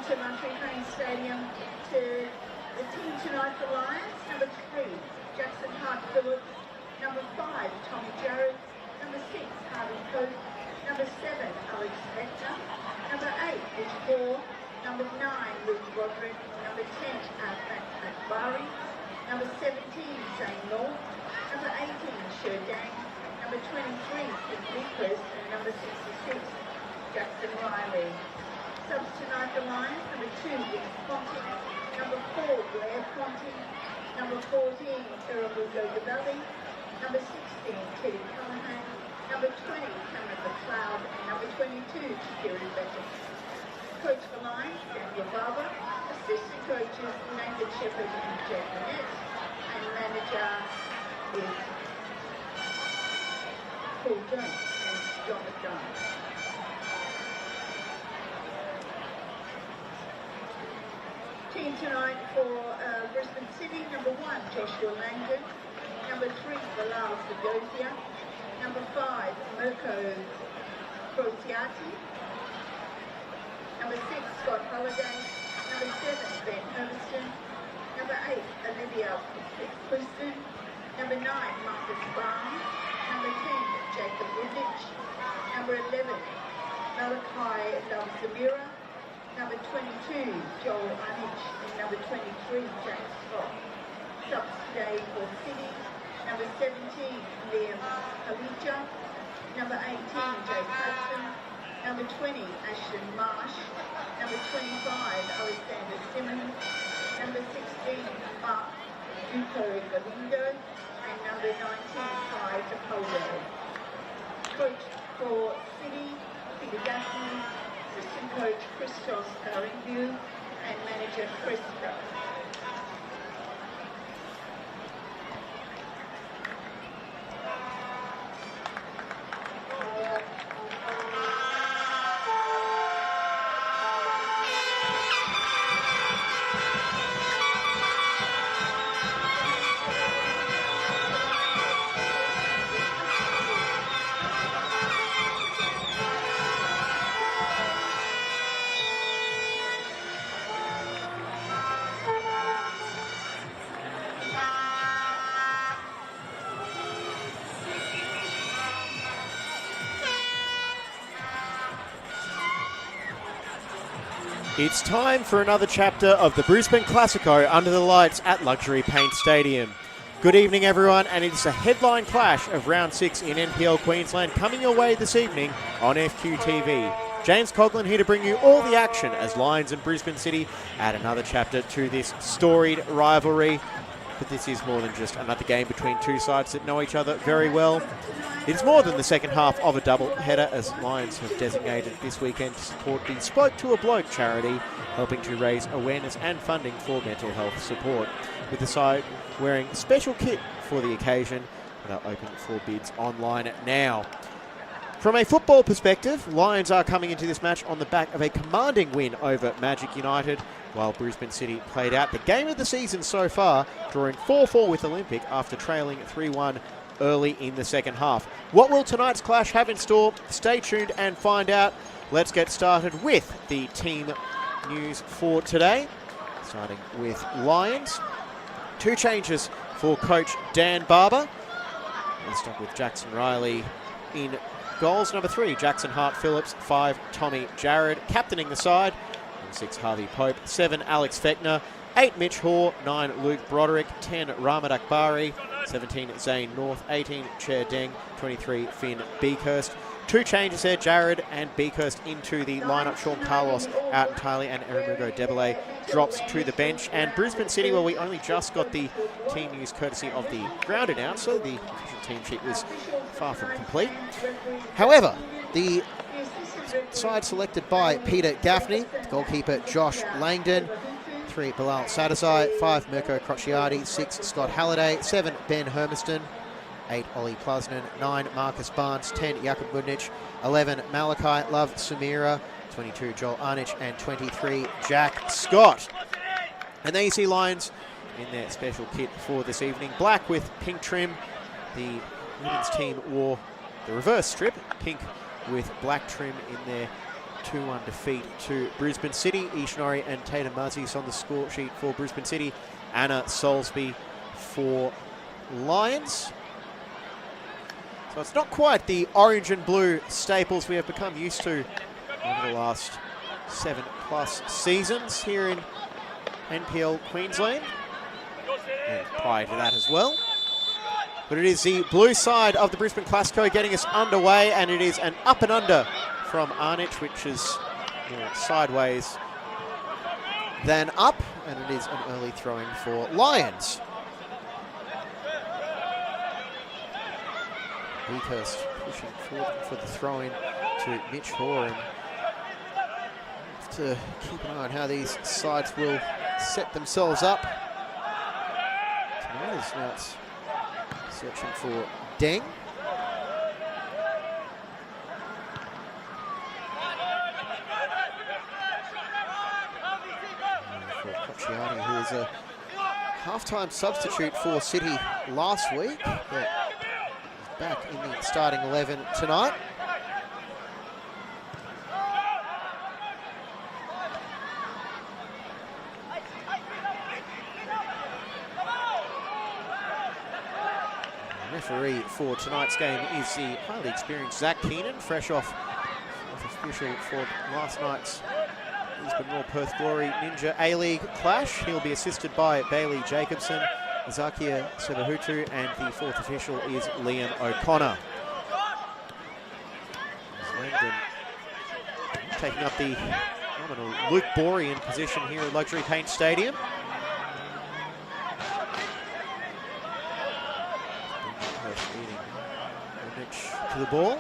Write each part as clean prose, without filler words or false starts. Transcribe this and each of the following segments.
to Luxury Pain Stadium to the team tonight, the Lions. Number 3, Jackson Hart-Phillips. Number 5, Tommy Jarrett. Number 6, Harvey Cope. Number 7, Alex Vector. Number 8, Mitch Moore. Number 9, Luke Broderick. Number 10, Ahmed Akbari. Number 17, Zane North. Number 18, Sherdang. Number 23, Kim Beakhurst. And number 66, Jackson Riley. Subs tonight, the Lions. Number 2, Vince Ponting. Number 4, Blair Ponting. Number 14, Erabugo Gavelli. Number 16, Teddy Callahan. Number 20, Cameron McLeod. And number 22, Kieran Beckett. Coach for Lions, Daniel Barber. Assistant coaches, Nathan Shepherd and Jack Burnett. And manager is Paul Jones and John McDonald. Team tonight for Brisbane City, number 1, Joshua Langdon. Number 3, Bilal Segovia. Number 5, Mirko Crociati. Number 6, Scott Holliday. Number 7, Ben Hermiston. Number 8, Olivia Preston. Number 9, Marcus Barnes. Number 10, Jacob Woodich. Number 11, Malachi Samira. Number 22, Joel Anich. And number 23, James Scott. Subs today for City. Number 17, Liam Halija. Number 18, Jake Hudson. Number 20, Ashton Marsh. Number 25, Alexander Simmons. Number 16, Mark Duco Galindo. And number 19, Kai Tapoldo. Coach for City, Peter Gaffney. Assistant coach Christos Aringu. And manager Chris Brown. It's time for another chapter of the Brisbane Classico under the lights at Luxury Paint Stadium. Good evening, everyone, and it's a headline clash of Round 6 in NPL Queensland coming your way this evening on FQTV. James Coughlin here to bring you all the action as Lions and Brisbane City add another chapter to this storied rivalry. But this is more than just another game between two sides that know each other very well. It's more than the second half of a double-header, as Lions have designated this weekend to support the Spoke to a Bloke charity, helping to raise awareness and funding for mental health support, with the side wearing a special kit for the occasion and are open for bids online now. From a football perspective, Lions are coming into this match on the back of a commanding win over Magic United, while Brisbane City played out the game of the season so far, drawing 4-4 with Olympic after trailing 3-1 early in the second half. What will tonight's clash have in store? Stay tuned and find out. Let's get started with the team news for today, starting with Lions. 2 changes for coach Dan Barber. Let's start with Jackson Riley in goals. Number 3, Jackson Hart-Phillips. 5, Tommy Jarrett, captaining the side. 6, Harvey Pope. 7, Alex Fechner. 8, Mitch Hoare. 9, Luke Broderick. 10, Rahmat Akbari. 17, Zane North. 18, Chair Deng. 23, Finn Beakhurst. 2 changes there, Jared and Beakhurst into the lineup. Sean Carlos out entirely, and Eramugo Debele drops to the bench. And Brisbane City, well, we only just got the team news courtesy of the ground announcer. The official team sheet was far from complete. However, the side selected by Peter Gaffney, goalkeeper Josh Langdon. 3, Bilal Sadasai. 5, Mirko Crociati. 6, Scott Halliday. 7, Ben Hermiston. 8, Ollie Plasnen. 9, Marcus Barnes. 10, Jakub Budnic. 11, Malachi Love Samira. 22, Joel Arnich. And 23, Jack Scott. And there you see Lions in their special kit for this evening. Black with pink trim. The women's team wore the reverse strip, pink with black trim in their 2-1 defeat to Brisbane City. Ishonori and Tatum Muzzies on the score sheet for Brisbane City. Anna Soulsby for Lions. So it's not quite the orange and blue staples we have become used to over the last 7+ seasons here in NPL Queensland, and prior to that as well. But it is the blue side of the Brisbane Classico getting us underway, and it is an up and under from Arnich, which is more sideways than up, and it is an early throw-in for Lions. Beakhurst pushing forward for the throw-in to Mitch Horan. Have to keep an eye on how these sides will set themselves up. Tonight is now it's searching for Deng. For Cocciati, who was a half-time substitute for City last week, but back in the starting 11 tonight. The referee for tonight's game is the highly experienced Zach Keenan, fresh off official for last night's Brisbane Roar Perth Glory Ninja A-League clash. He'll be assisted by Bailey Jacobson, Zakia Sebahutu, and the fourth official is Liam O'Connor. Langdon taking up the nominal Luke Borean position here at Luxury Paint Stadium. To the ball.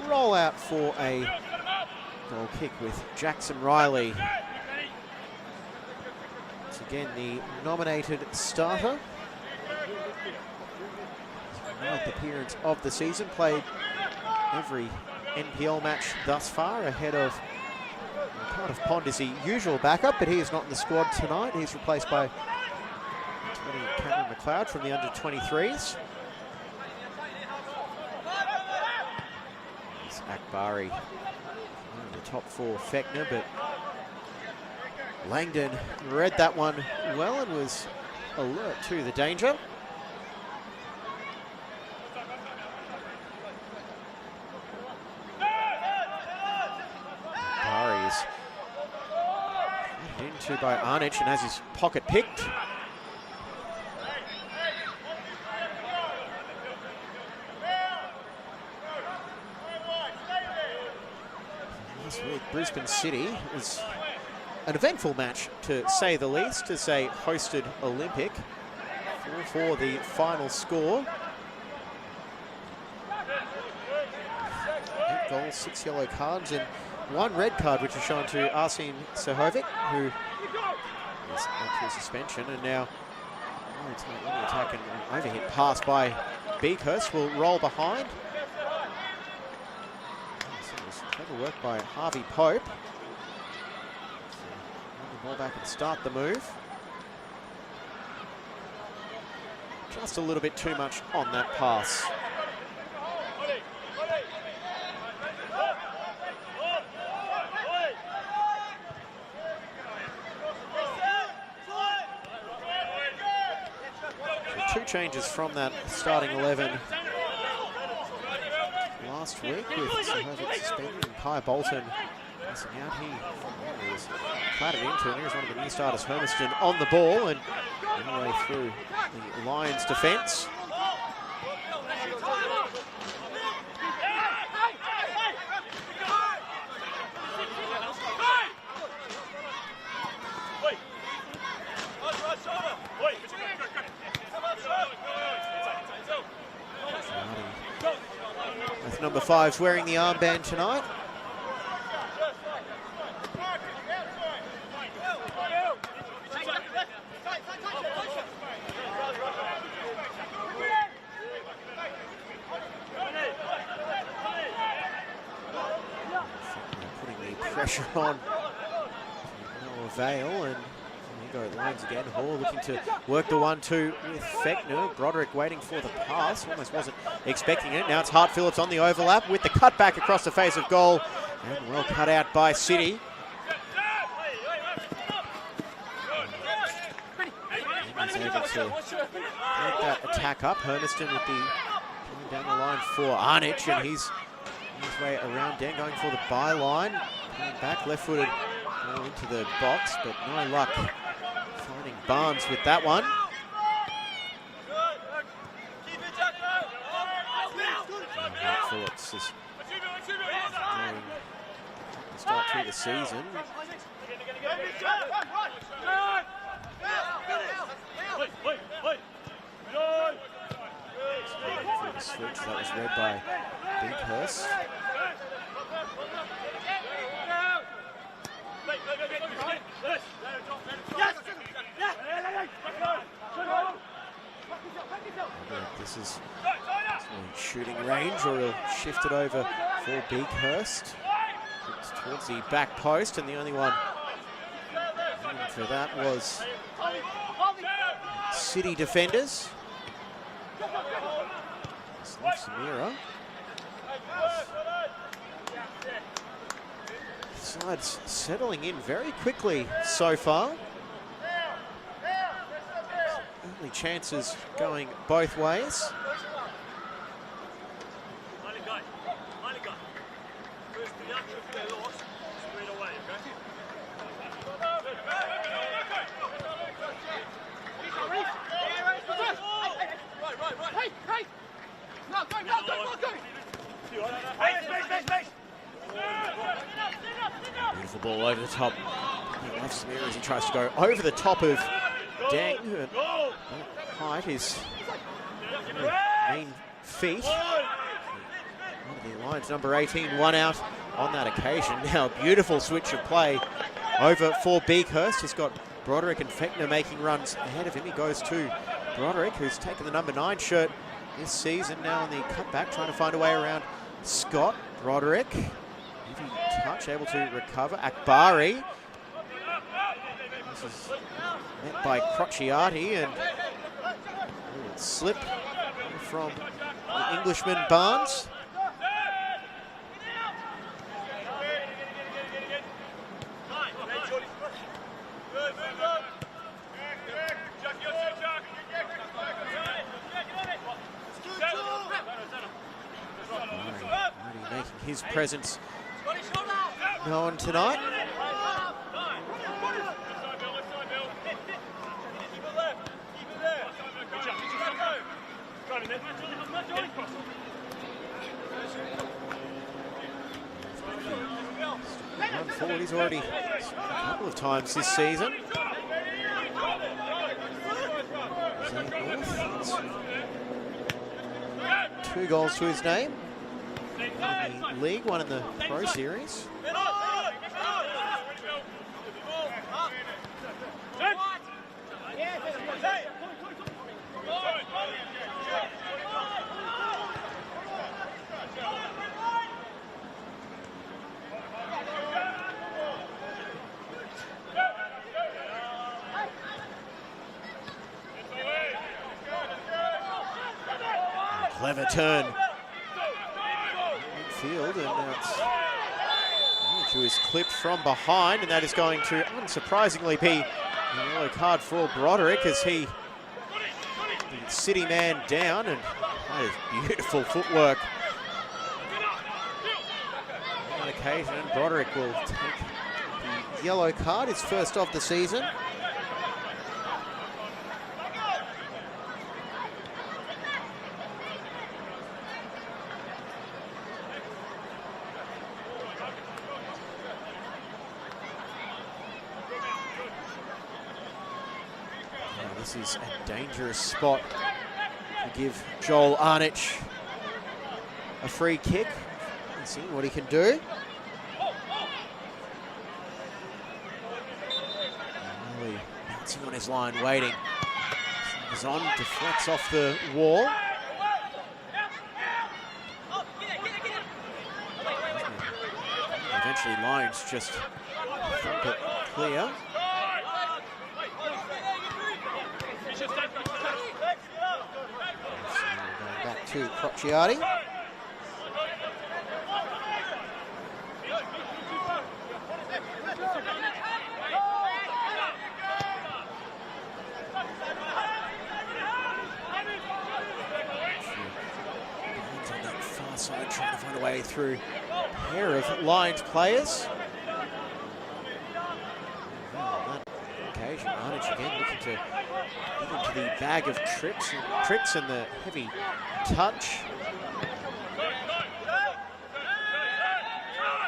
Roll out for a goal kick with Jackson Riley. Once again, the nominated starter. Ninth appearance of the season, played every NPL match thus far, ahead of Cardiff Pond is the usual backup, but he is not in the squad tonight. He's replaced by Cameron McLeod from the under-23s. It's Akbari in the top four Fechner, but Langdon read that one well and was alert to the danger. Into by Arnich and has his pocket picked. Last week, Brisbane City was an eventful match, to say the least, to say hosted Olympic. 4-4 the final score. 8 goals, 6 yellow cards, and 1 red card, which is shown to Arsen Sehovic, who is up to suspension, and now any attack and an overhit pass by Beakhurst will roll behind. So it was clever work by Harvey Pope. Run the ball back and start the move. Just a little bit too much on that pass. Two changes from that starting 11 last week, with Sehovic suspended and Kai Bolton missing out. He was clattered into, and here's one of the new starters, Hermiston, on the ball and all the way through the Lions' defence. With number 5's wearing the armband tonight. pressure on. No avail, and there you go, lines again. Hall looking to work the 1-2 with Fechner. Broderick waiting for the pass, almost wasn't expecting it. Now it's Hart Phillips on the overlap with the cutback across the face of goal, and well cut out by City. He's able to break that attack up. Hermiston with the going down the line for Arnich, and he's on his way around Dan, going for the byline. Coming back, left-footed into the box, but no luck finding Barnes with that one. And Phillips is going to start through the season. For the switch that was read by Binkhurst. This is shooting range, or he'll shift it over for Binkhurst. It's towards the back post, and the only one for that was City defenders. Samira. Sides settling in very quickly so far. Early chances going both ways. Beautiful ball over the top. He loves Samir as he tries to go over the top of Dang. Height is mean feet. One of the Lions, number 18, one out on that occasion. Now, beautiful switch of play over for Binkhurst. He's got Broderick and Fechner making runs ahead of him. He goes to Broderick, who's taken the number 9 shirt this season, now on the cutback, trying to find a way around Scott. Broderick, easy touch, able to recover. Akbari. This is met by Crocciati, and slip from the Englishman Barnes. Making his presence known tonight. Run forward, he's already a couple of times this season. Two goals to his name. One in the league, one in the Pro Series. Clever turn. Midfield, and that's who is clipped from behind, and that is going to unsurprisingly be a yellow card for Broderick as he the City man down, and that is beautiful footwork on that occasion. And Broderick will take the yellow card, his first of the season. This is a dangerous spot to give Joel Arnich a free kick. Let's see what he can do. Really bouncing on his line, waiting. He's on, deflects off the wall. Eventually Lions just thump it clear. So going back to Crocciati. On that far side, trying to find a way through a pair of Lions players. On that occasion, Arnage again looking to get into the bag of tricks and the heavy touch.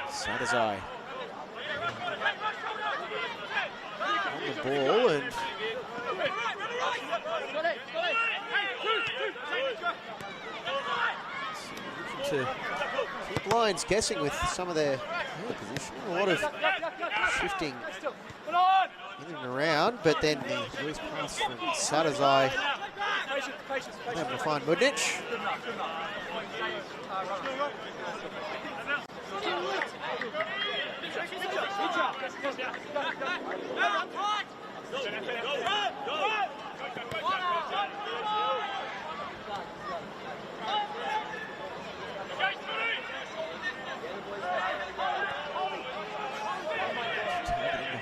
Sadazai on the ball and to keep Lions guessing with some of their position. A lot of shifting in and around, but then the loose pass from Sadazai able to find Mudnic.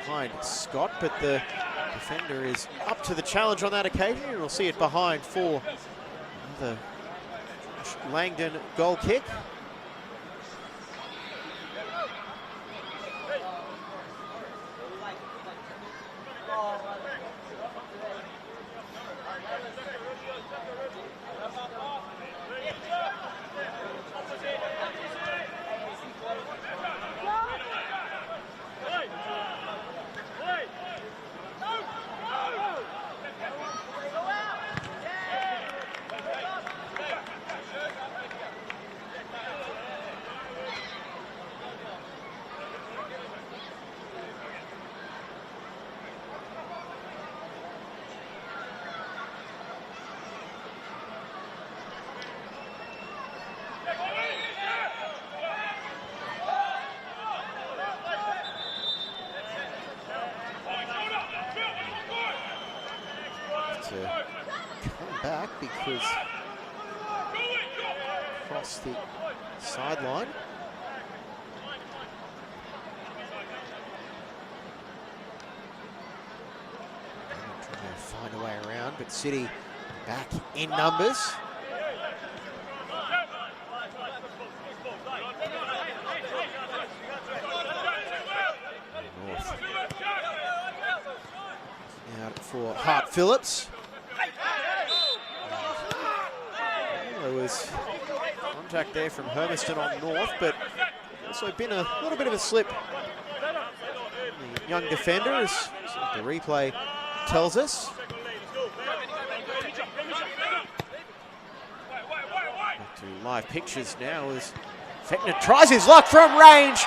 Behind Scott, but the defender is up to the challenge on that occasion, and we'll see it behind for the Langdon goal kick. Come back because across the sideline. Trying to find a way around, but City back in numbers. North. Out for Hart Phillips. There was contact there from Hermiston on North, but also been a little bit of a slip. The young defender, as the replay tells us. Back to live pictures now as Fechner tries his luck from range.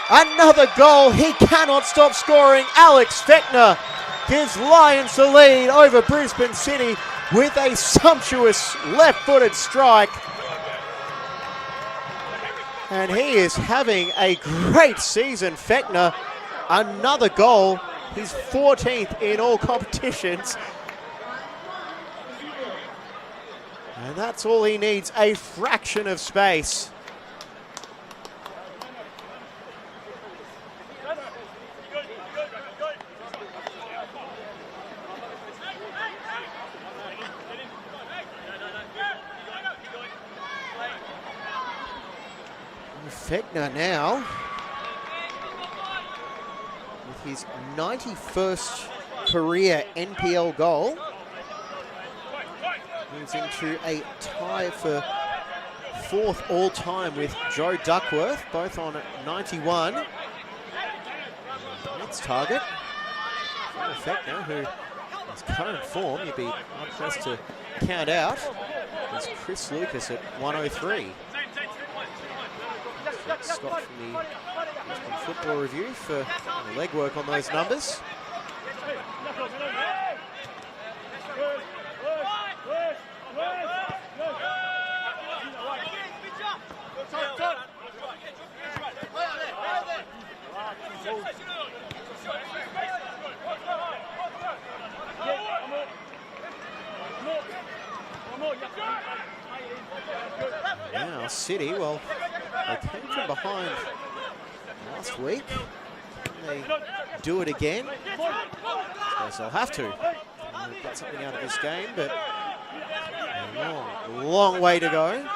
Another goal. He cannot stop scoring. Alex Fechner gives Lions the lead over Brisbane City with a sumptuous left-footed strike. And he is having a great season, Fechner. Another goal, his 14th in all competitions. And that's all he needs, a fraction of space. Fechner now with his 91st career NPL goal. Moves into a tie for 4th all-time with Joe Duckworth, both on 91. Next target for Fechner, who is current form, you'd be hard-pressed to count out, is Chris Lucas at 103. Scott from the Brisbane Football Review for the legwork on those numbers. Now City, well, they came from behind last week. Can they do it again? I suppose they'll have to. They'll get something out of this game, but a long way to go.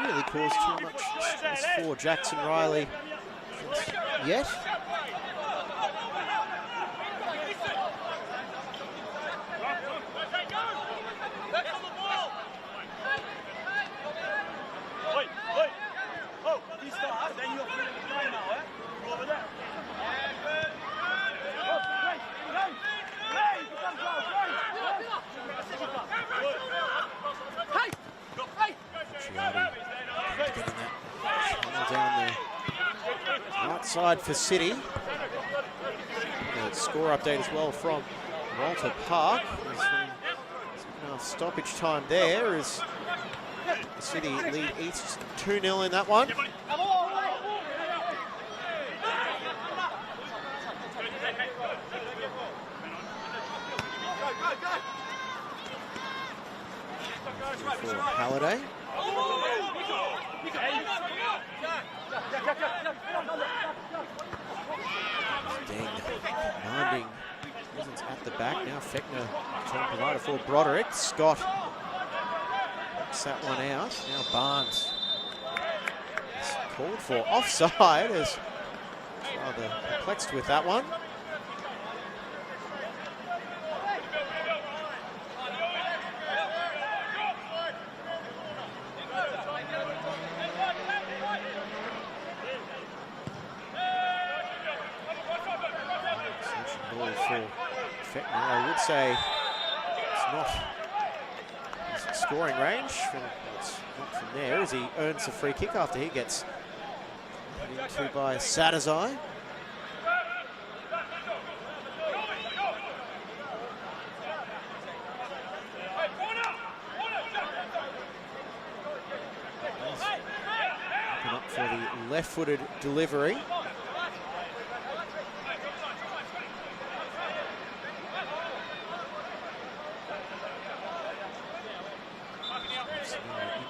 Really caused too much stress for Jackson Riley yet. Side for City. Score update as well from Walter Park. Stoppage time there as City lead East 2-0 in that one. For Halliday. Demanding presence at the back. Now Fechner trying to provide it for Broderick. Scott knocks that one out. Now Barnes is called for offside, as rather perplexed with that one. I would say it's not scoring range. It's not from there as he earns a free kick after he gets into by Sadazai. Open up for the left-footed delivery.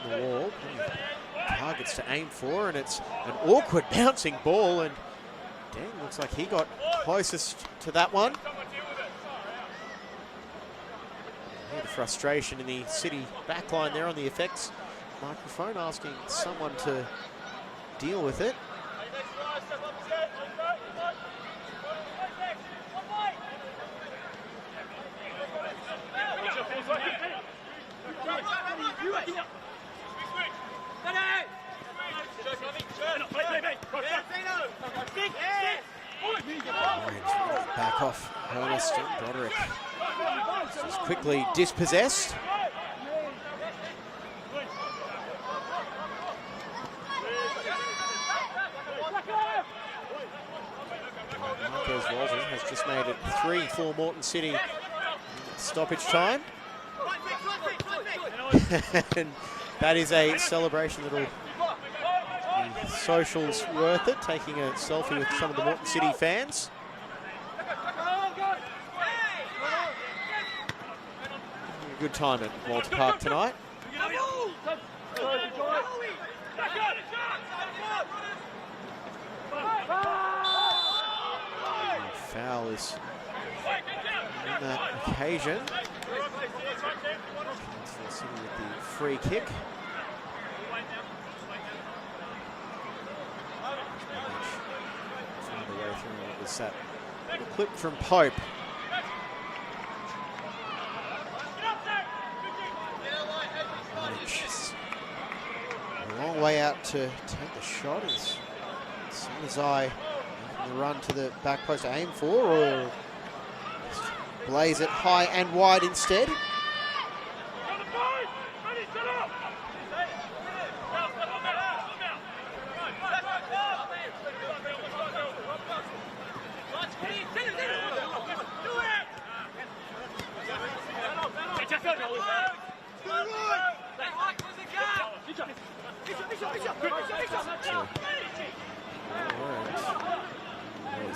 Wall, targets to aim for, and it's an awkward bouncing ball, and Dang looks like he got closest to that one. Hear the frustration in the City backline there on the effects microphone, asking someone to deal with it. Back off Ernest and Broderick. Just quickly dispossessed. Marquez Walton has just made it 3 for Moreton City. Stoppage time. And that is a celebration that'll be socials worth it, taking a selfie with some of the Moreton City fans. Good time at Walter Park tonight. Foul is on that occasion. City with the free kick. Found a way through. It was that little clip from Pope. A long way out to take the shot as soon as I making the run to the back post to aim for, or blaze it high and wide instead.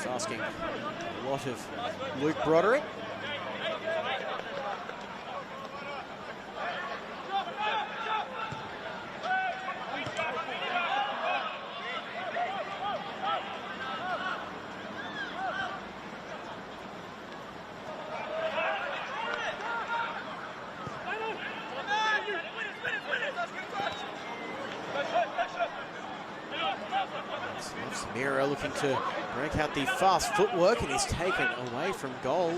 asking a lot of Luke Broderick. Samira looking to break out the fast footwork, and he's taken away from goal.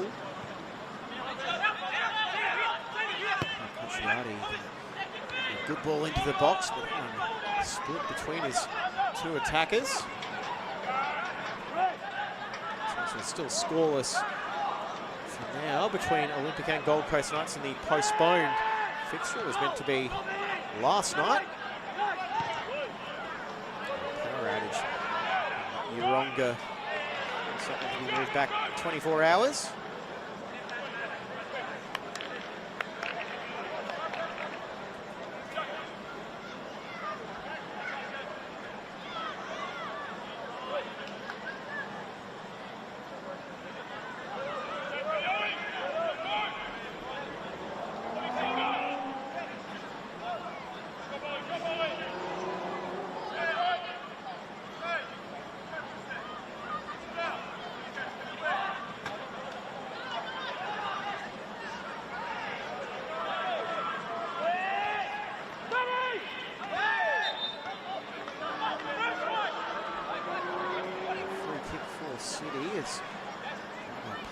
Cocciati, a good ball into the box, but split between his two attackers. So still scoreless for now between Olympic and Gold Coast Knights in the postponed fixture. It was meant to be last night. Power outage. Yeronga, something to be moved back 24 hours. City is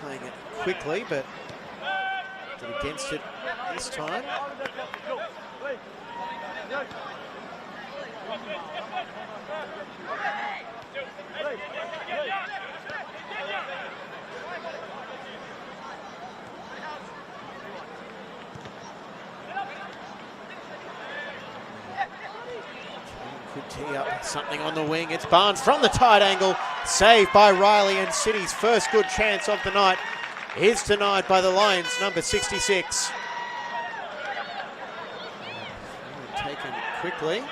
playing it quickly, but did against it this time. Could tee up something on the wing. It's Barnes from the tight angle. Saved by Riley, and City's first good chance of the night is denied by the Lions, number 66. Taken quickly.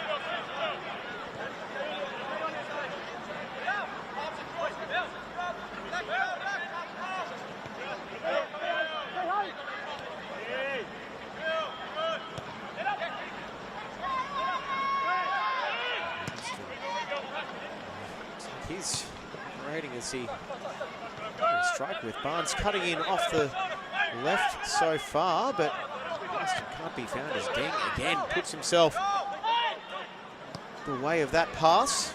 He's rating as he strike with Barnes cutting in off the left so far, but Austin can't be found as Deng again puts himself the way of that pass.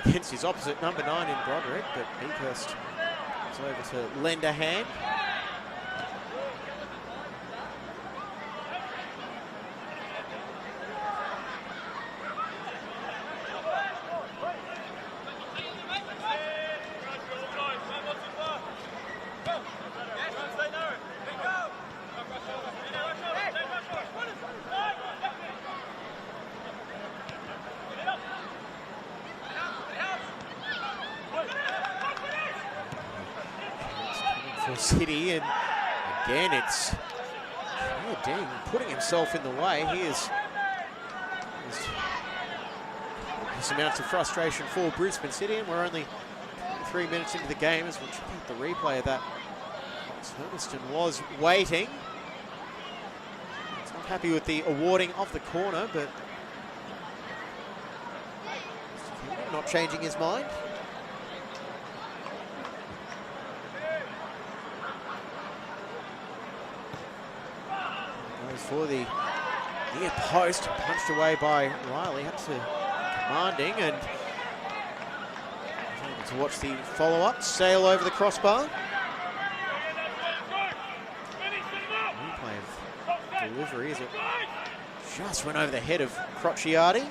Against his opposite, number 9 in Broderick, but Beakhurst is over to lend a hand. City, and again it's Deng putting himself in the way. He is this amounts of frustration for Brisbane City, and we're only 3 minutes into the game as we'll check out the replay of that. Hermiston was waiting. He's not happy with the awarding of the corner, but not changing his mind. For the near post, punched away by Riley, up to commanding, and able to watch the follow-up sail over the crossbar. Replay of delivery as it just went over the head of Crocciati.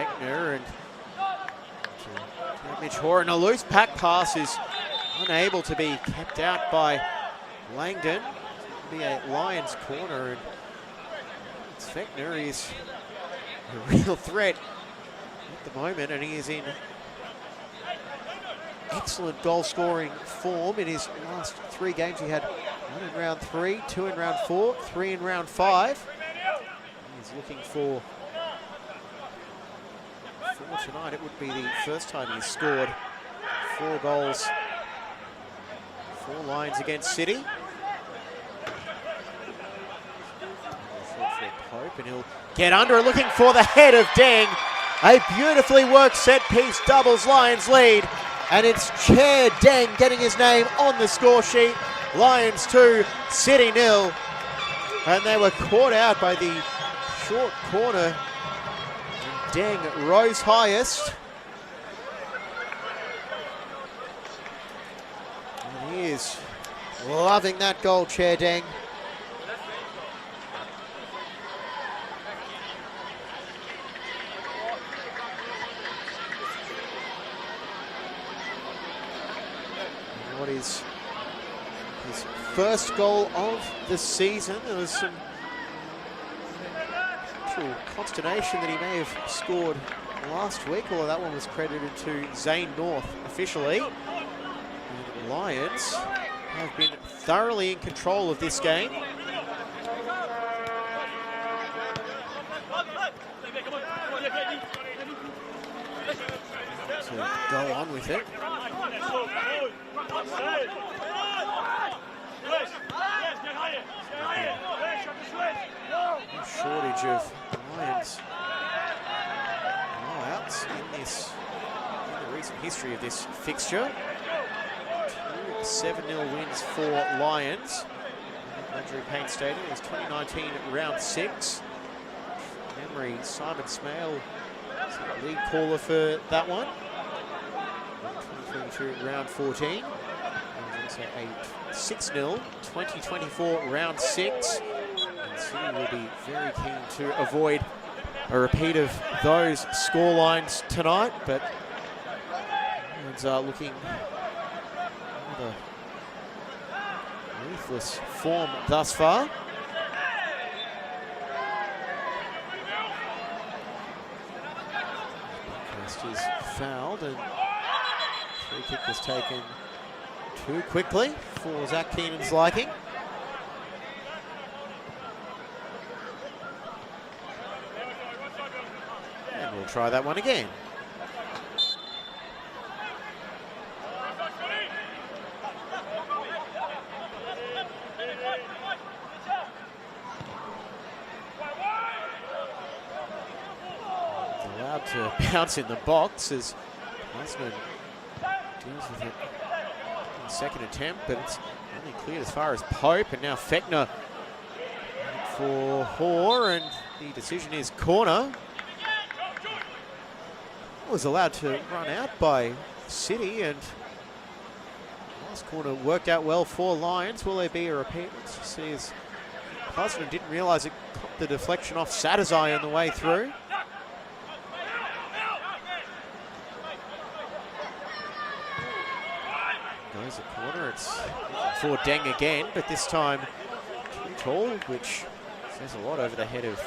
Fechner and Mitch Horan. A loose pack pass is unable to be kept out by Langdon. It'll be a Lions corner, and it's Fechner. He's a real threat at the moment, and he is in excellent goal scoring form. In his last 3 games, he had 1 in round 3, 2 in round 4, 3 in round 5. He's looking for tonight. It would be the first time he's scored 4 goals for Lions against City. Pope, and he'll get under it, looking for the head of Deng. A beautifully worked set piece doubles Lions lead, and it's Chair Deng getting his name on the score sheet. Lions 2, City 0, and they were caught out by the short corner. Deng rose highest. And he is loving that goal, Chair Deng. What is his first goal of the season? There was some consternation that he may have scored last week, although that one was credited to Zane North officially. And the Lions have been thoroughly in control of this game. To go on with it. No shortage of Lions blowouts in the recent history of this fixture. 2 7-0 wins for Lions at Luxury Paint Stadium. It was 2019 round 6. Memory, Simon Smale is the lead caller for that one. 2022 round 14. There was also a 6-0 2024 round 6. City will be very keen to avoid a repeat of those scorelines tonight, but Lions are looking rather ruthless form thus far. First is fouled, and free kick was taken too quickly for Zach Keenan's liking. And we'll try that one again. It's allowed to bounce in the box as Osman deals with it in the second attempt, but it's only cleared as far as Pope, and now Fechner for Hoare, and the decision is corner. Was allowed to run out by City, and last corner worked out well for Lions. Will there be a repeat? Let's see, as Husband didn't realise it caught the deflection off Satterzai on the way through. Goes a corner, it's for Deng again, but this time too tall, which says a lot over the head of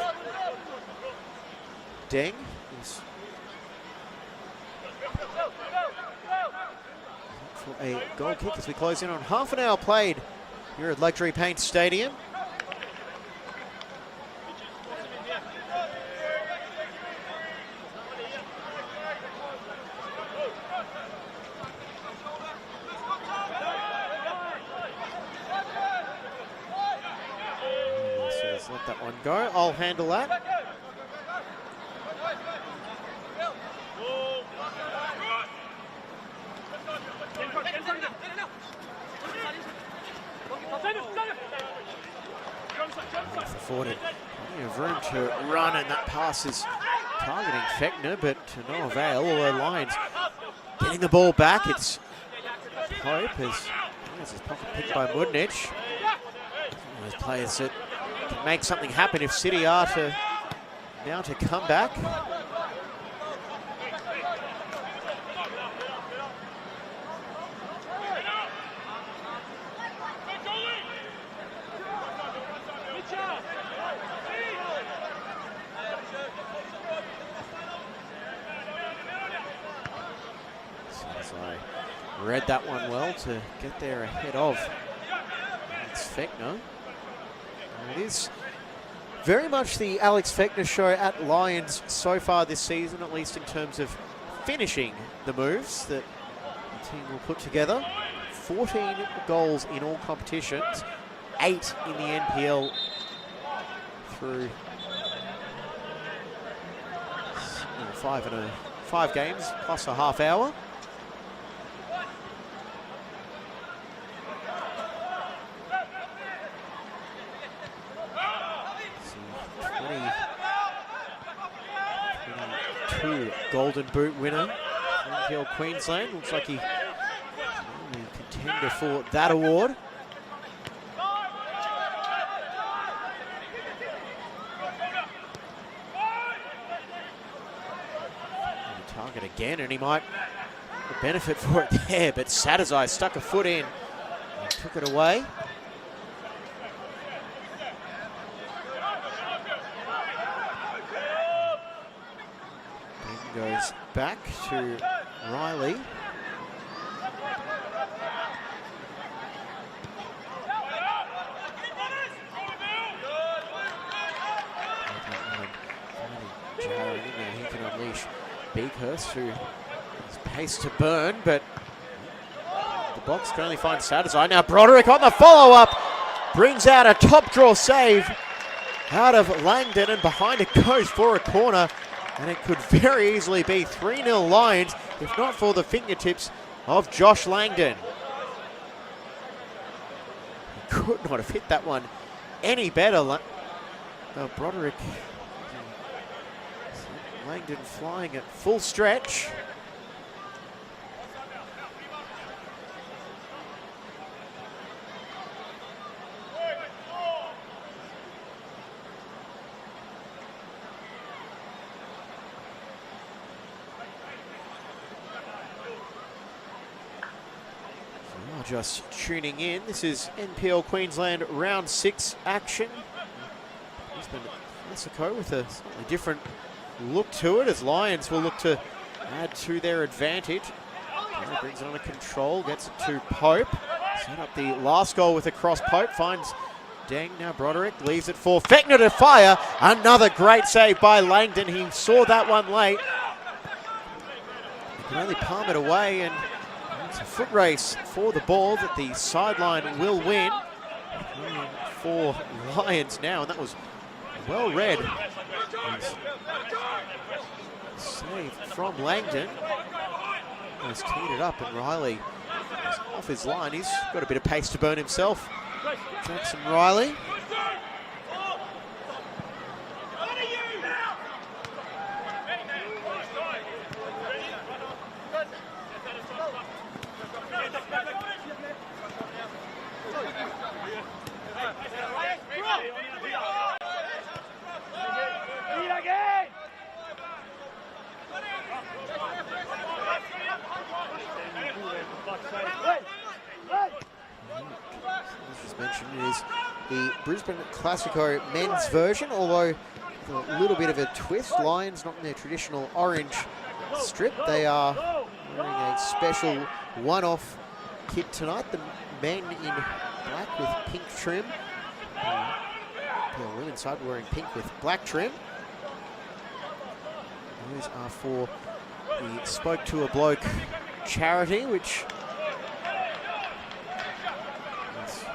Deng. He's for a goal kick as we close in on half an hour played here at Luxury Paint Stadium. So let's let that one go. I'll handle that. Afforded plenty of room to run, and that pass is targeting Fechner, but to no avail. Although Lions getting the ball back, it's Pope as his pocket picked by Mudnich. Those players that can make something happen if City are to mount a comeback. So I read that one well to get there ahead of Alex Fechner. And it is very much the Alex Fechner show at Lions so far this season, at least in terms of finishing the moves that the team will put together. 14 goals in all competitions, 8 in the NPL through 5 games plus a half hour. So 22 Golden Boot winner for NPL Queensland. Looks like he's the only contender for that award. Target again, and he might benefit for it there, but Satterzai stuck a foot in and took it away. Ben goes back to Riley. He can unleash Beakhurst, who has pace to burn, but the box can only find Satterzai. Now Broderick on the follow-up brings out a top draw save out of Langdon, and behind it goes for a corner, and it could very easily be 3-0 Lions if not for the fingertips of Josh Langdon. He could not have hit that one any better. Broderick, Langdon flying at full stretch. Just tuning in, this is NPL Queensland round 6 action. Brisbane Classico with a slightly different look to it, as Lions will look to add to their advantage. He brings it under control, gets it to Pope. Set up the last goal with a cross. Pope finds Deng. Now Broderick leaves it for Fechner to fire. Another great save by Langdon. He saw that one late. He can only palm it away, and it's a foot race for the ball that the sideline will win. For Lions now, and that was well read. Save from Langdon. He's teed it up, and Riley is off his line. He's got a bit of pace to burn himself. Jackson Riley. As mentioned, it is the Brisbane Classico men's version, although a little bit of a twist. Lions not in their traditional orange strip. They are wearing a special one-off kit tonight. The men in black with pink trim. The women's side wearing pink with black trim. Those are for the Spoke to a Bloke charity, which is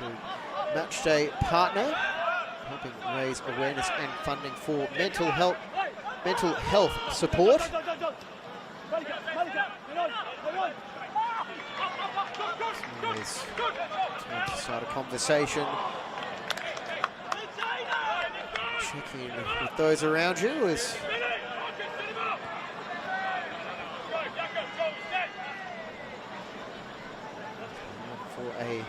a match day partner, helping raise awareness and funding for mental health support. It's time to start a conversation. Check in with those around you as for a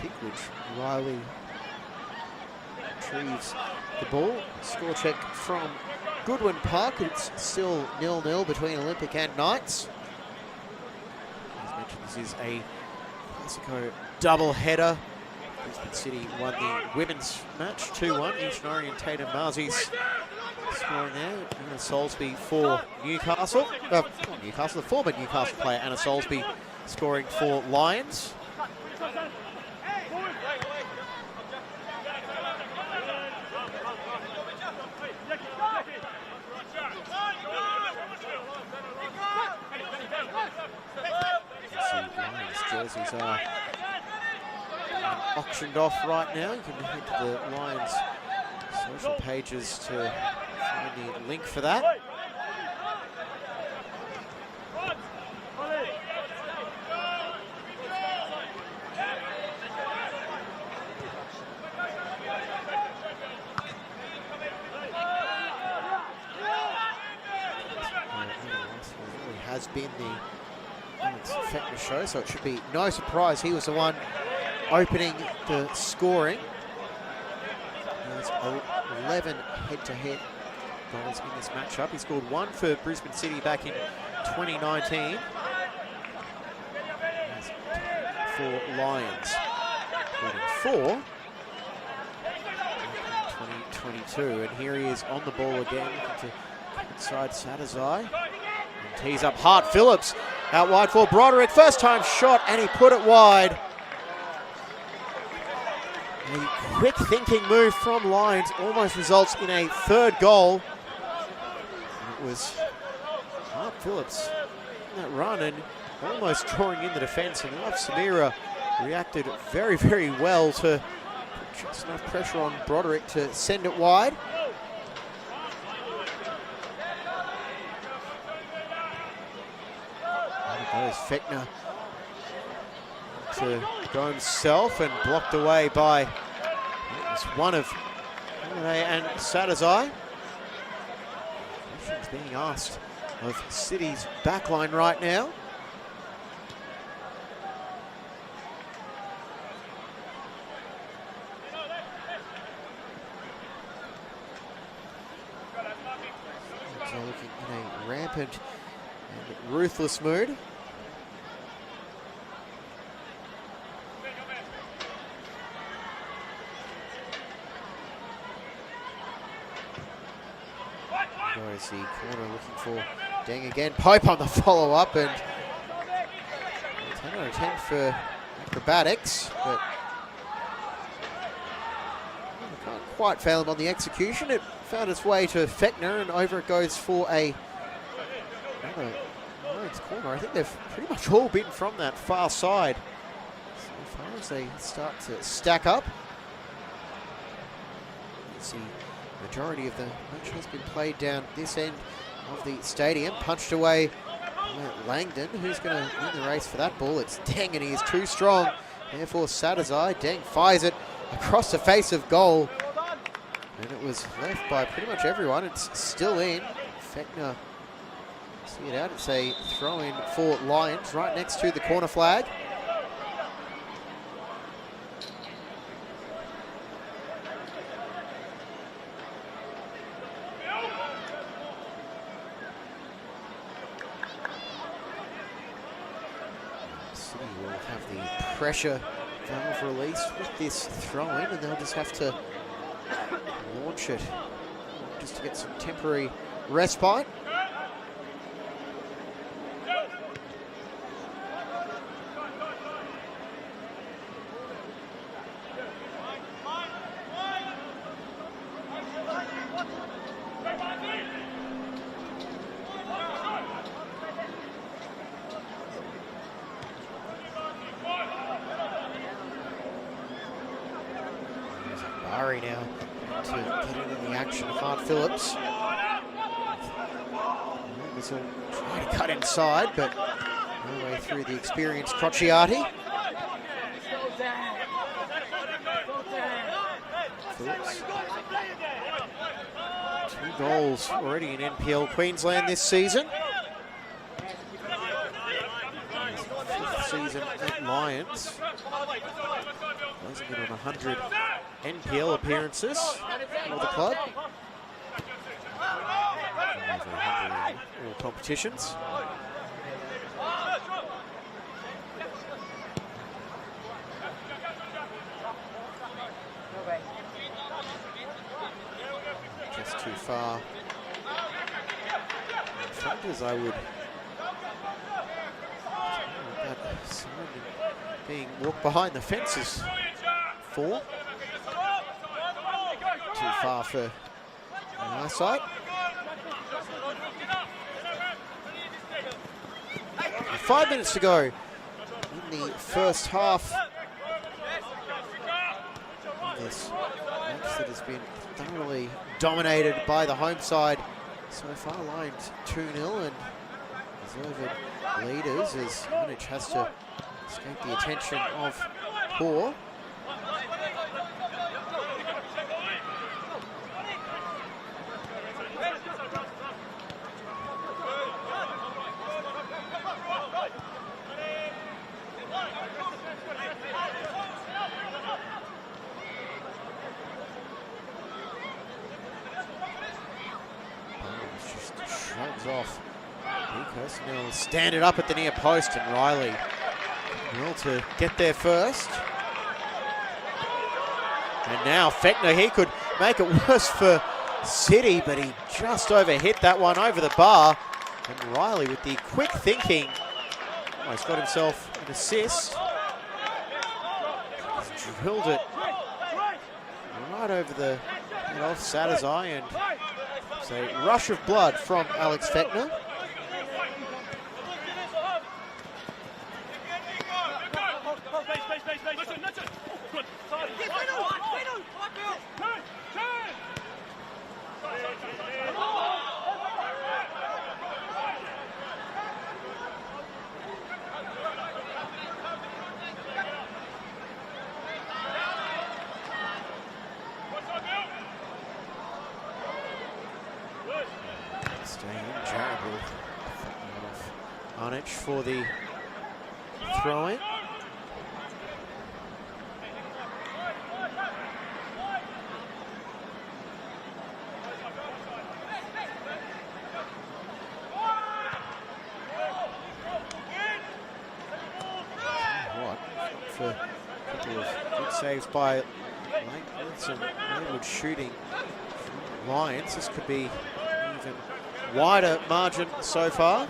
kick, which Riley retrieves the ball. Score check from Goodwin Park. It's still 0-0 between Olympic and Knights. As mentioned, this is a Classico double header. Brisbane City won the women's match 2-1. Each and Tatum Marzi's scoring there. Anna Soulsby for Newcastle. Not Newcastle, the former Newcastle player Anna Soulsby scoring for Lions. Lions jerseys are auctioned off right now. You can head to the Lions social pages to find the link for that. Has been the Fechner show, so it should be no surprise he was the one opening the scoring. There's 11 head-to-head goals in this matchup. He scored 1 for Brisbane City back in 2019. For Lions, including 4 in 2022. And here he is on the ball again, looking to inside Satterzai. Tees up Hart Phillips out wide for Broderick. First time shot and he put it wide. A quick thinking move from Lions almost results in a third goal. It was Hart Phillips in that run and almost drawing in the defence, and Love Samira reacted very, very well to put just enough pressure on Broderick to send it wide. There's Fechner to go himself and blocked away by one of Holiday and Satterzai. Questions being asked of City's backline right now. So looking in a rampant and ruthless mood. Goes the corner looking for Deng again. Pope on the follow-up, and 10 out of 10 for acrobatics, but can't quite fail him on the execution. It found its way to Fechner, and over it goes for another Lions corner. I think they've pretty much all been from that far side so far as they start to stack up. Let's see. Majority of the match has been played down this end of the stadium. Punched away by Langdon, who's going to win the race for that ball. It's Deng, and he is too strong. Therefore, Satterzai. Deng fires it across the face of goal. And it was left by pretty much everyone. It's still in. Fechner see it out. It's a throw-in for Lions right next to the corner flag. Will have the pressure valve released with this throw-in, and they'll just have to launch it just to get some temporary respite. Barry now to get into the action. Hart Phillips. This will try to cut inside, but no way through the experienced Crociati. Phillips. 2 goals already in NPL Queensland this season. 5th season at Lions. Closing in on 100 NPL appearances for the club. Over 100 in all competitions. That's too far. Defenders, I would that sign being walked behind the fences. 4. Too far for our side. 5 minutes to go in the first half. This match that has been thoroughly dominated by the home side so far, lines 2-0 and deserved leaders as Munich has to escape the attention of Poor. Shrugs off. Lucas will stand it up at the near post, and Riley will to get there first. And now Fechner, he could make it worse for City, but he just overhit that one over the bar. And Riley with the quick thinking, almost got himself an assist. He's drilled it right over the head of Sadazai, and it's a rush of blood from Alex Fechner. Arnich for the throw-in. For a couple of good saves by Langford and Maywood shooting from Lions. This could be an even wider margin so far.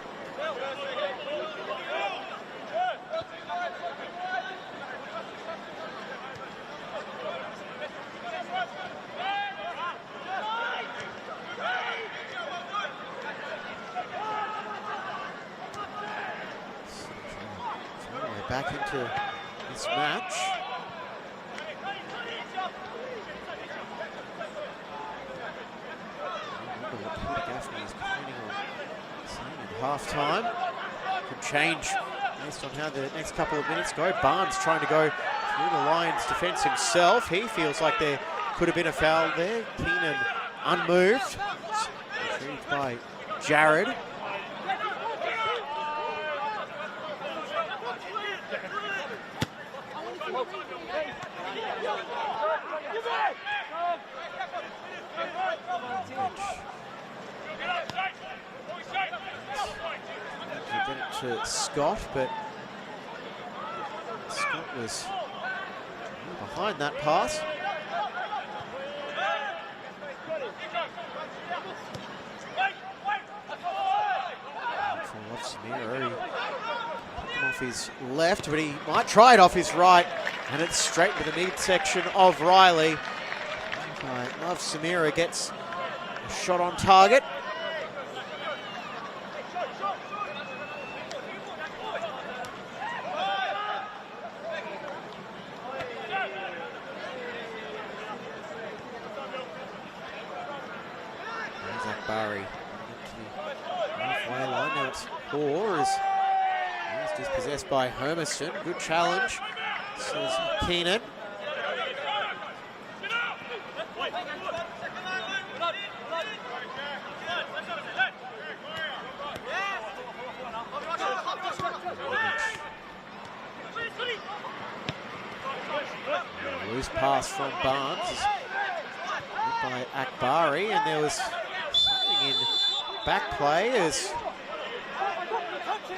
Back into this match. I wonder what Peter Gaffney is planning on saying at half-time. Could change based on how the next couple of minutes go. Barnes trying to go through the Lions' defence himself. He feels like there could have been a foul there. Keenan unmoved. Retrieved by Jared. Get it to Scott, but Scott was behind that pass. Samira, he off his left, but he might try it off his right, and it's straight to the midsection of Riley. Love Samira gets a shot on target. Barry halfway line. Now it's Poor as he's dispossessed by Hermiston. Good challenge, says Keenan. Loose pass from Barnes by Akbari, and there was something in back play as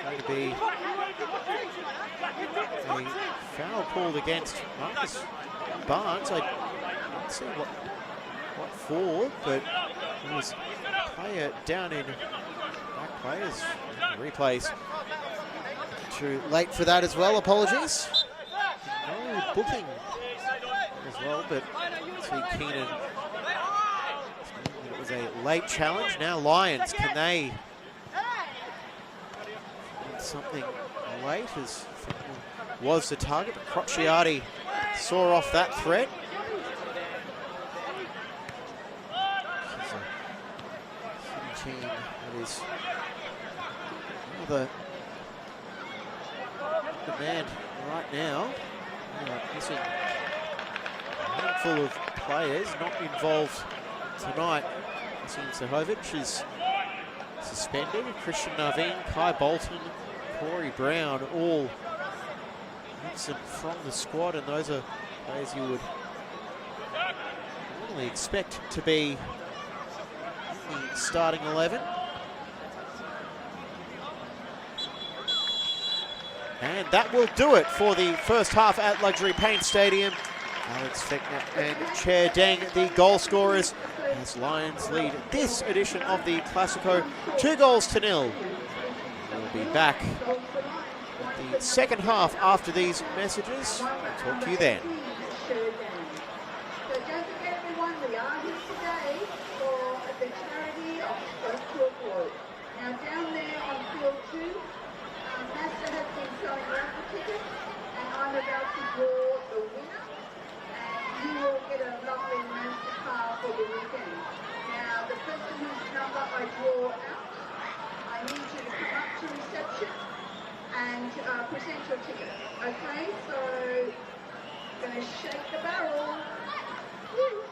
going to be a foul called against Marcus Barnes. I don't see what quite forward, but there was a player down in back players. Replays. Too late for that as well, apologies. No booking as well, but see Keenan. It was a late challenge. Now Lions, can they find something late as was the target, but Crocciati saw off that threat. This is a team that is the demand right now. Missing a handful of players not involved tonight. Missing Zahovic is suspended. Christian Naveen, Kai Bolton, Corey Brown, all absent from the squad, and those are players you would normally expect to be in the starting 11. And that will do it for the first half at Luxury Paint Stadium. Alex Feckner and Chair Deng, the goal scorers, as Lions lead this edition of the Classico 2-0. We'll be back with the second half after these messages. I'll talk to you then. So don't forget everyone, we are here today for the charity of Stroke to Avoid. Now down there on field 2, Master has been selling raffle tickets, and I'm about to draw the winner, and you will get a lovely Master car for the weekend. Now, the person whose number I draw out, I need you to come up to reception and present your ticket. Okay, so I'm going to shake the barrel. Woo.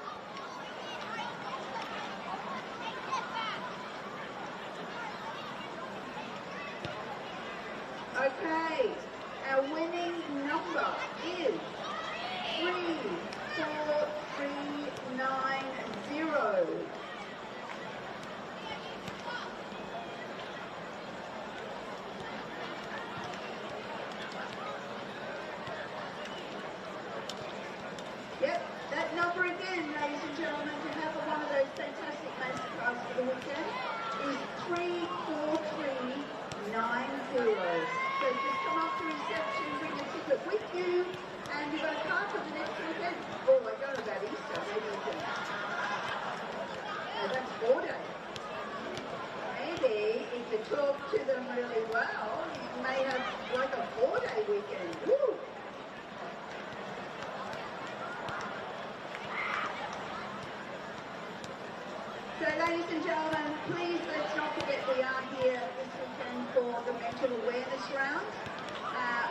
Okay, our winning number is 34390. Yep, that number again, ladies and gentlemen, to have one of those fantastic masterclass for the weekend is 34390. So just come up to reception, bring your ticket with you, and you've got a card for the next weekend. Oh, I don't know about Easter, maybe you can. No, that's 4 days. Maybe if you talk to them really well, you may have like a 4-day weekend. Woo! So ladies and gentlemen, please let's not forget we are here this weekend for the mental awareness round.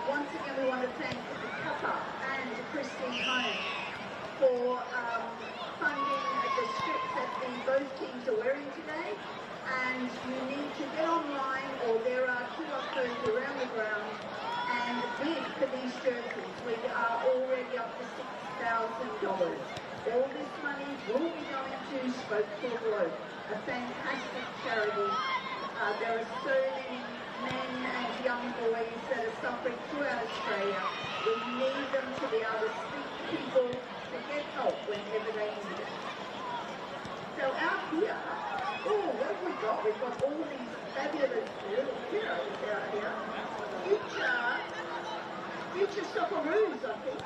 Once again, we want to thank Kappa and Christine Hone for funding the strips that both teams are wearing today. And you need to get online, or there are QR codes around the ground, and bid for these jerseys. We are already up to $6,000. All this money will be going to Spoke to Avoid, a fantastic charity. There are so many men and young boys that are suffering throughout Australia. We need them to be able to speak to people to get help whenever they need it. So out here, oh, what have we got? We've got all these fabulous little heroes out here. Future Socceroos, I think.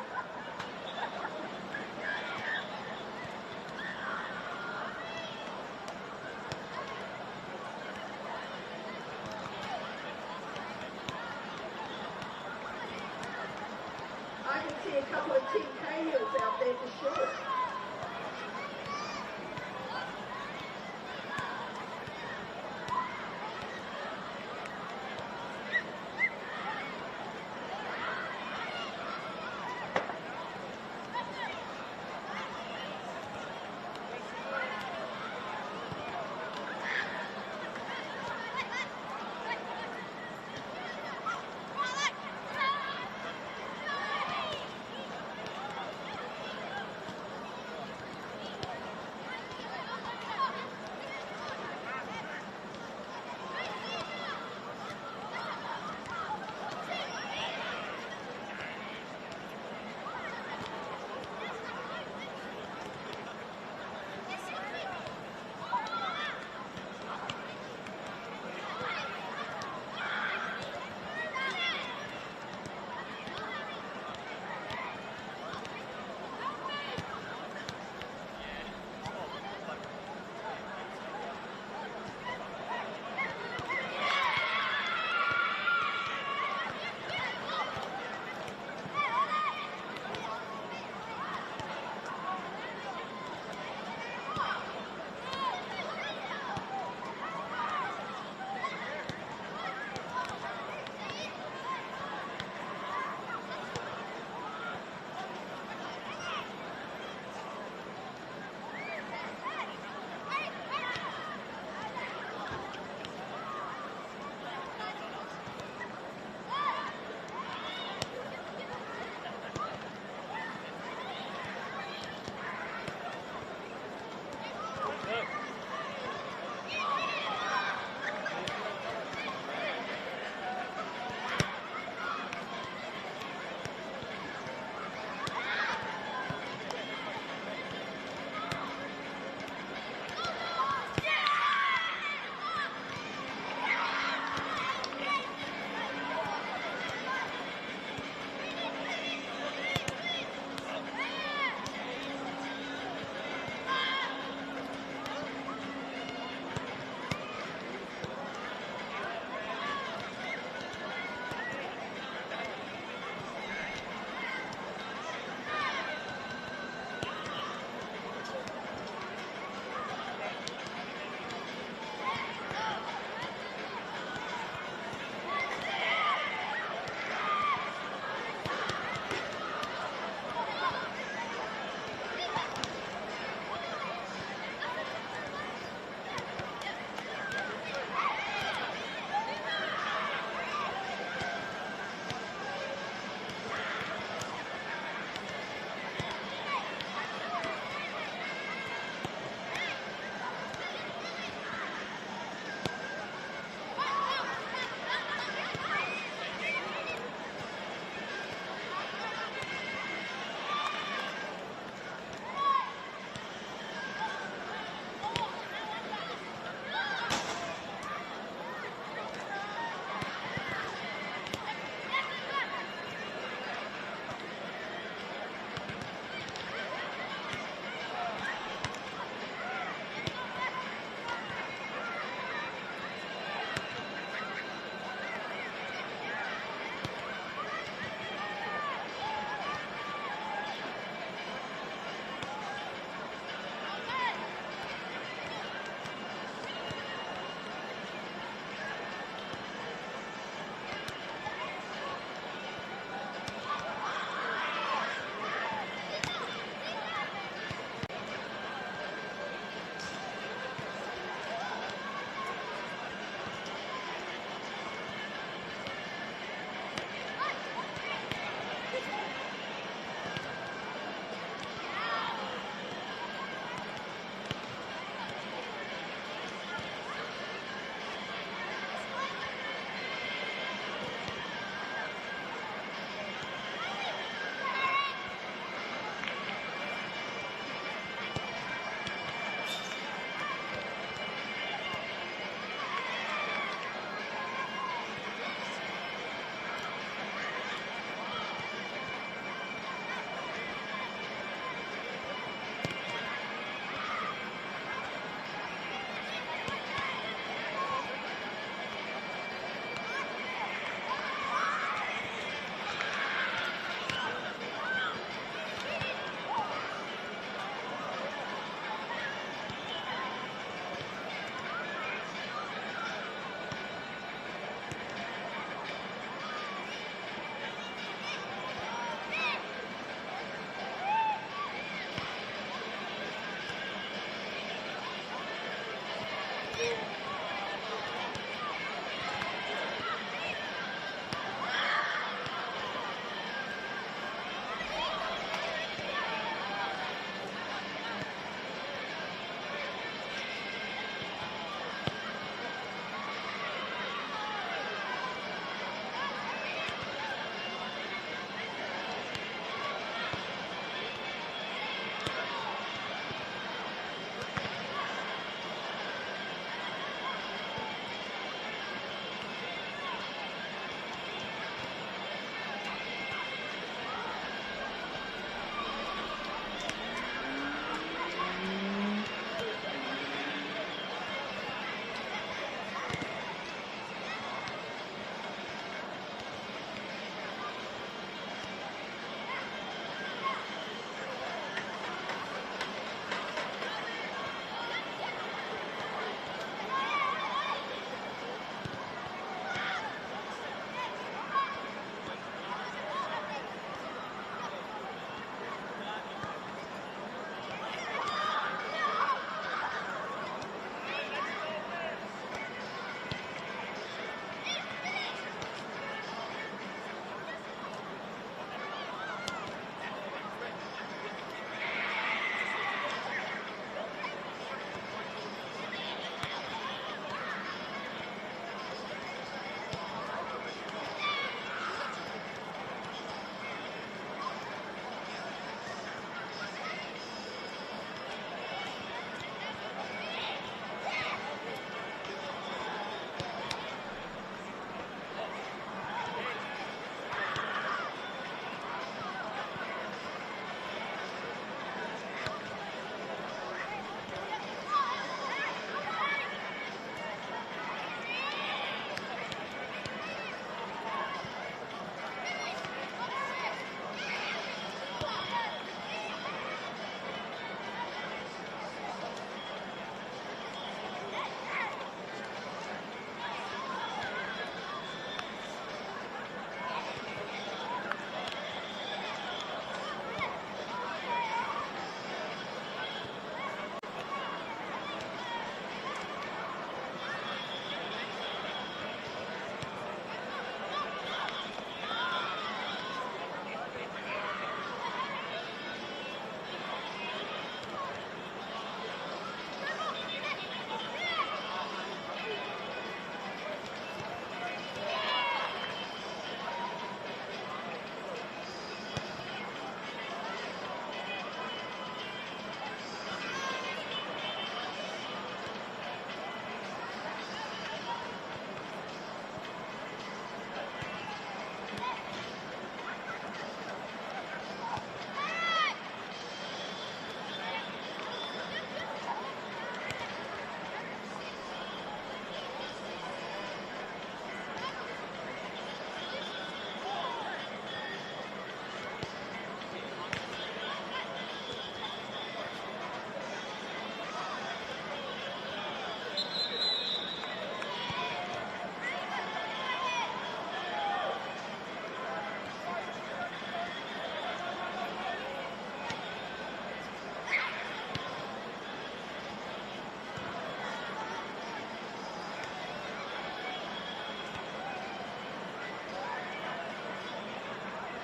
I can see a couple of Team K-Hills out there for sure.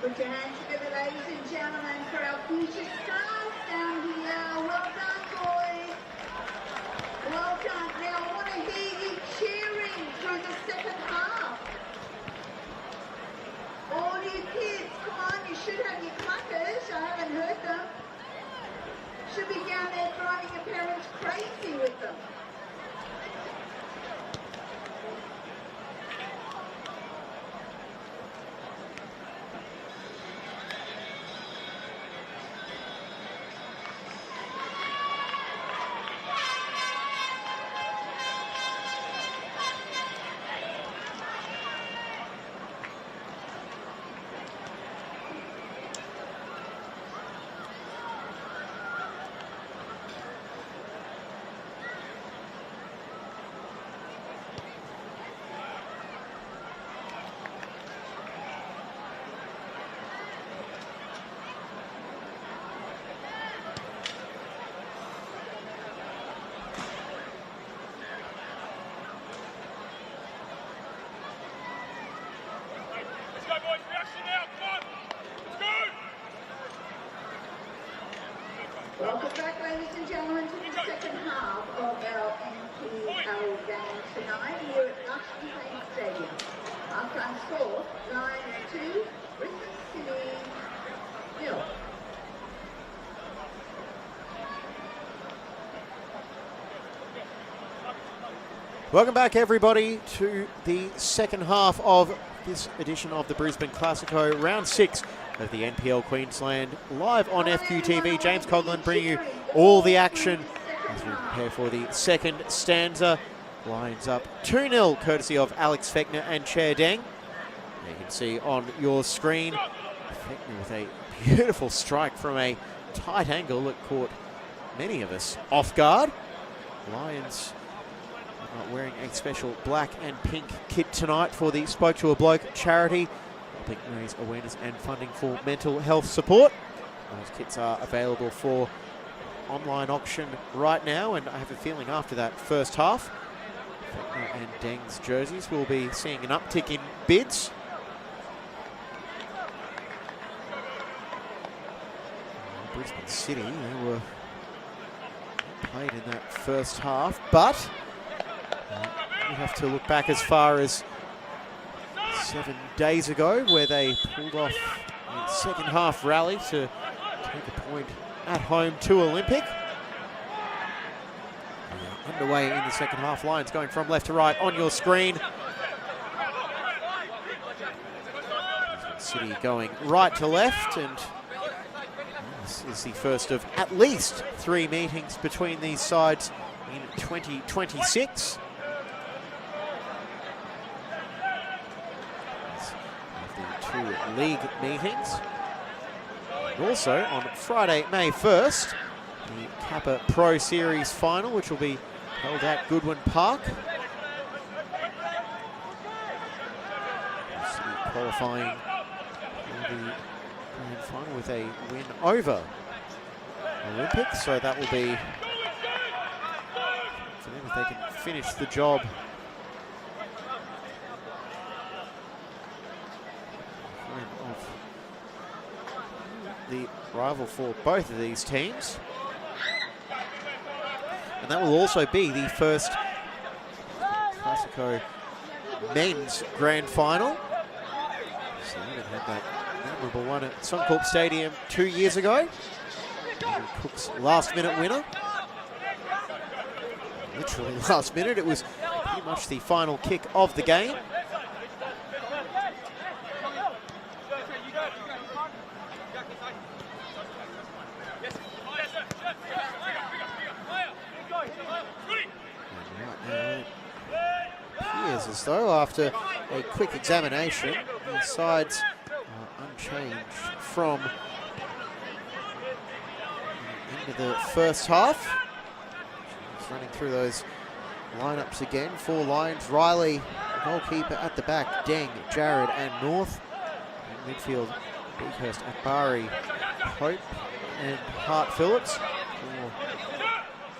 Put your hands together, ladies and gentlemen, for our future stars down here. Well done, boys. Well done. Now I want to hear you cheering through the second half. All you kids, come on, you should have your clappers. I haven't heard them. Should be down there driving your parents crazy with them. Welcome back, ladies and gentlemen, to the second half of our NPL game tonight here at Brisbane Stadium. Half-time score, 9-2, Brisbane City 0. Welcome back, everybody, to the second half of this edition of the Brisbane Classico, round 6 of the NPL Queensland, live on FQTV. James Coughlin bringing you all the action as we prepare for the second stanza. Lions up 2-0, courtesy of Alex Fechner and Chair Deng. You can see on your screen, Fechner with a beautiful strike from a tight angle that caught many of us off guard. Lions wearing a special black and pink kit tonight for the Spoke to a Bloke charity, helping raise awareness and funding for mental health support. Those kits are available for online auction right now, and I have a feeling after that first half, Fechner and Deng's jerseys will be seeing an uptick in bids. Brisbane City, they were played in that first half, but we have to look back as far as 7 days ago, where they pulled off a second half rally to take a point at home to Olympic. We are underway in the second half. Lions going from left to right on your screen. City going right to left, and this is the first of at least 3 meetings between these sides in 2026. League meetings. And also on Friday, May 1st, the Kappa Pro Series final, which will be held at Goodwin Park. Qualifying for the grand final with a win over Olympic, so that will be for them if they can finish the job of the rival for both of these teams. And that will also be the first Classico men's grand final. So we had that memorable one at Suncorp Stadium 2 years ago. Cook's last minute winner. Literally last minute. It was pretty much the final kick of the game. Appears as though after a quick examination, the sides are unchanged from the end of the first half. Just running through those lineups again. 4 Lions, Riley, goalkeeper at the back, Deng, Jared and North. In midfield, Beakhurst, Akbari, Hope and Hart Phillips.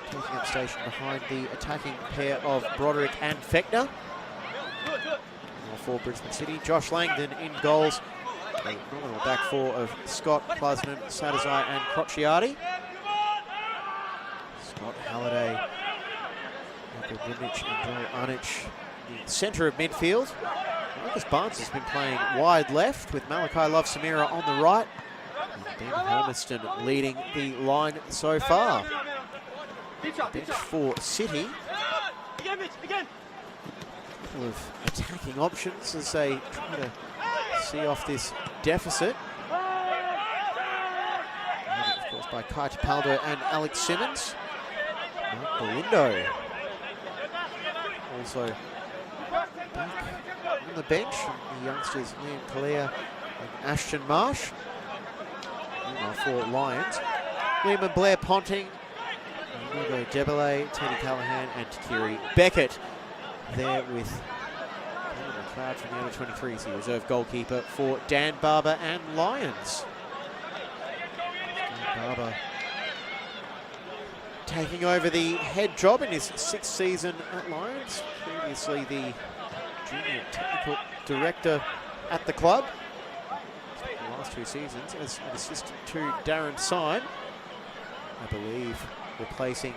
Taking up station behind the attacking pair of Broderick and Fechner. For Brisbane City, Josh Langdon in goals. The nominal back four of Scott, Plasman, Sadazai and Crociati. Scott, Halliday, Michael Bimich and Joel Arnich, the centre of midfield. Lucas Barnes has been playing wide left with Malachi Love-Samira on the right. And Ben Hermiston leading the line so far. Bench for City. Couple of attacking options as they try to see off this deficit. And of course by Kai Tapaldo and Alex Simmons. Mark Galindo also back on the bench. And the youngsters Liam Kalia and Ashton Marsh. For Lions. Liam and Blair Ponting, Hugo Debele, Teddy Callahan and Takiri Beckett there with McLeod from the under-23s, the reserve goalkeeper for Dan Barber and Lions. Dan Barber taking over the head job in his 6th season at Lions, previously the junior technical director at the club. The last 2 seasons as an assistant to Darren Syme, I believe replacing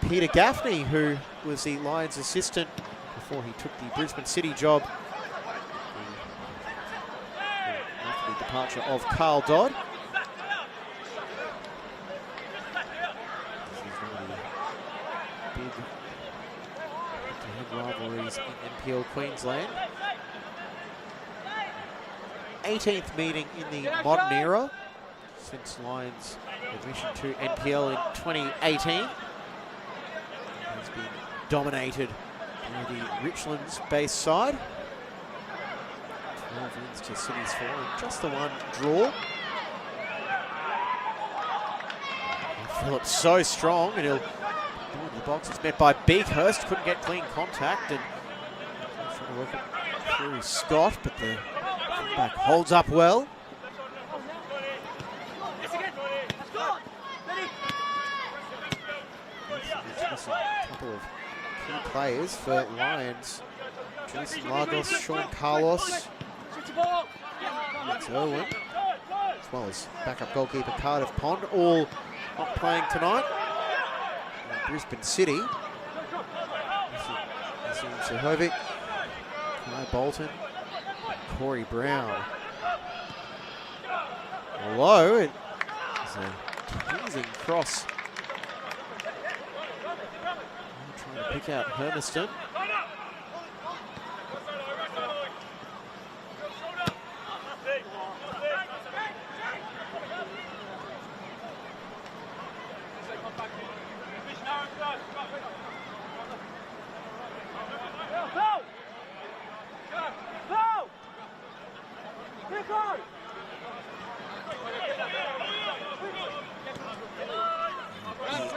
Peter Gaffney, who was the Lions assistant before he took the Brisbane City job after the departure of Carl Dodd. This is one of the big head-to-head rivalries in NPL Queensland. 18th meeting in the modern era since Lions' admission to NPL in 2018. Has been dominated by the Richlands-based side. 12 wins to City's 4 and just the one draw. And Phillips so strong and he'll go into the box. It's met by Beakhurst, couldn't get clean contact and trying to work it through Scott, but the back holds up well. A couple of key players for Lions. Jason Lagos, Sean Carlos, Alex Irwin, as well as backup goalkeeper Cardiff Pond, all not playing tonight. And Brisbane City, Nazim Zahovic, Kai Bolton, Corey Brown. Low, it is a teasing cross. Trying to pick out Hermiston.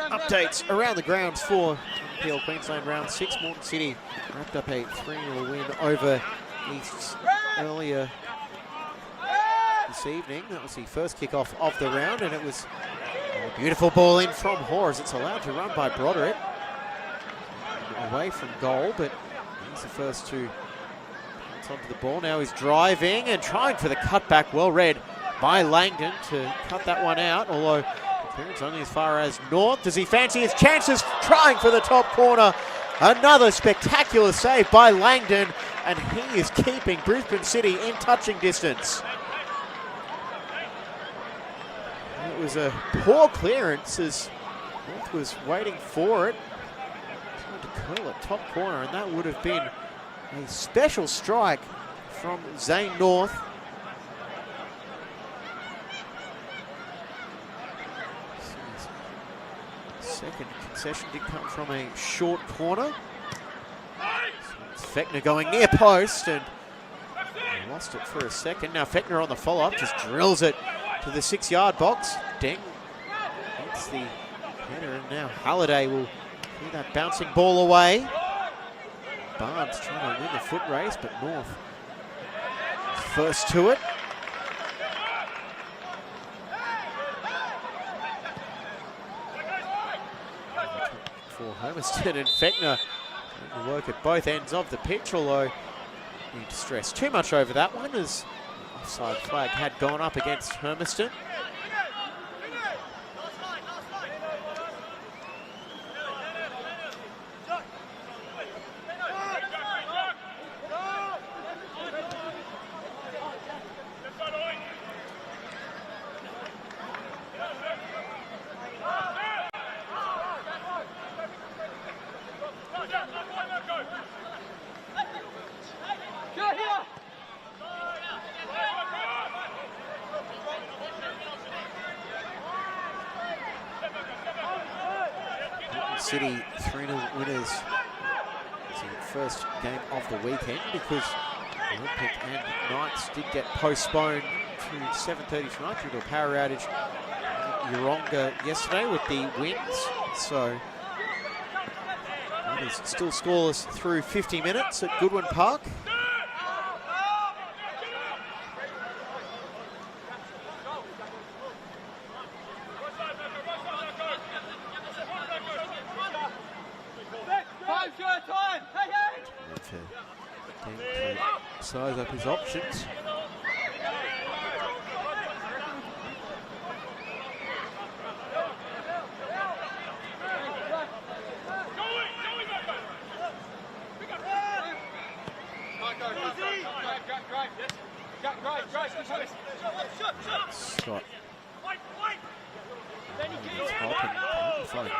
Updates around the grounds for NPL Queensland round 6. Moreton City wrapped up a 3-0 win over Easts earlier this evening. That was the first kickoff of the round, and it was a beautiful ball in from Hoare as it's allowed to run by Broderick. Away from goal, but he's the first to bounce onto the ball. Now he's driving and trying for the cutback. Well read by Langdon to cut that one out, although clearance only as far as North. Does he fancy his chances? Trying for the top corner. Another spectacular save by Langdon, and he is keeping Brisbane City in touching distance. It was a poor clearance as North was waiting for it. Trying to curl it top corner, and that would have been a special strike from Zane North. Second concession did come from a short corner. So it's Fechner going near post and lost it for a second. Now Fechner on the follow-up just drills it to the 6-yard box. Deng hits the header, and now Halliday will see that bouncing ball away. Barnes trying to win the foot race, but North is first to it. For Hermiston and Fechner work at both ends of the pitch, although need to stress too much over that one as Offside flag had gone up against Hermiston. City 3-0 winners. It's the first game of the weekend because Olympic and Knights did get postponed to 7:30 tonight due to a power outage at Yeronga yesterday with the winds. So it is still scoreless through 50 minutes at Goodwin Park. Size up his options. Scott.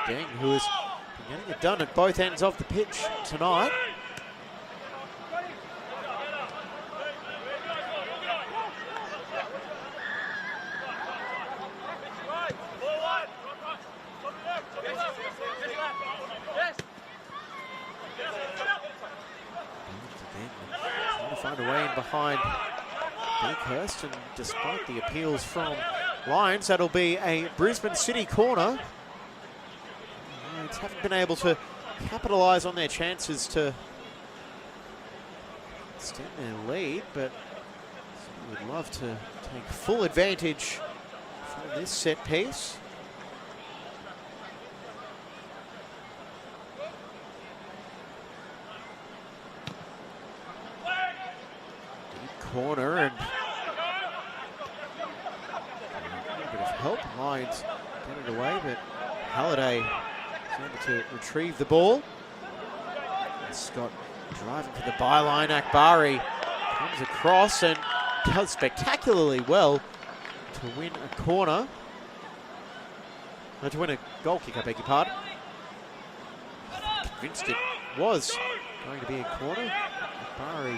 Deng, who has been getting it done at both ends of the pitch tonight. Find a way in behind Beakhurst, and despite the appeals from Lions, that'll be a Brisbane City corner. Lions haven't been able to capitalise on their chances to extend their lead, but would love to take full advantage from this set piece. Corner and a bit of help. Lions get it away, but Halliday is able to retrieve the ball. And Scott driving to the byline. Akbari comes across and does spectacularly well to win a corner. No, to win a goal kick, I beg your pardon. Convinced it was going to be a corner. Akbari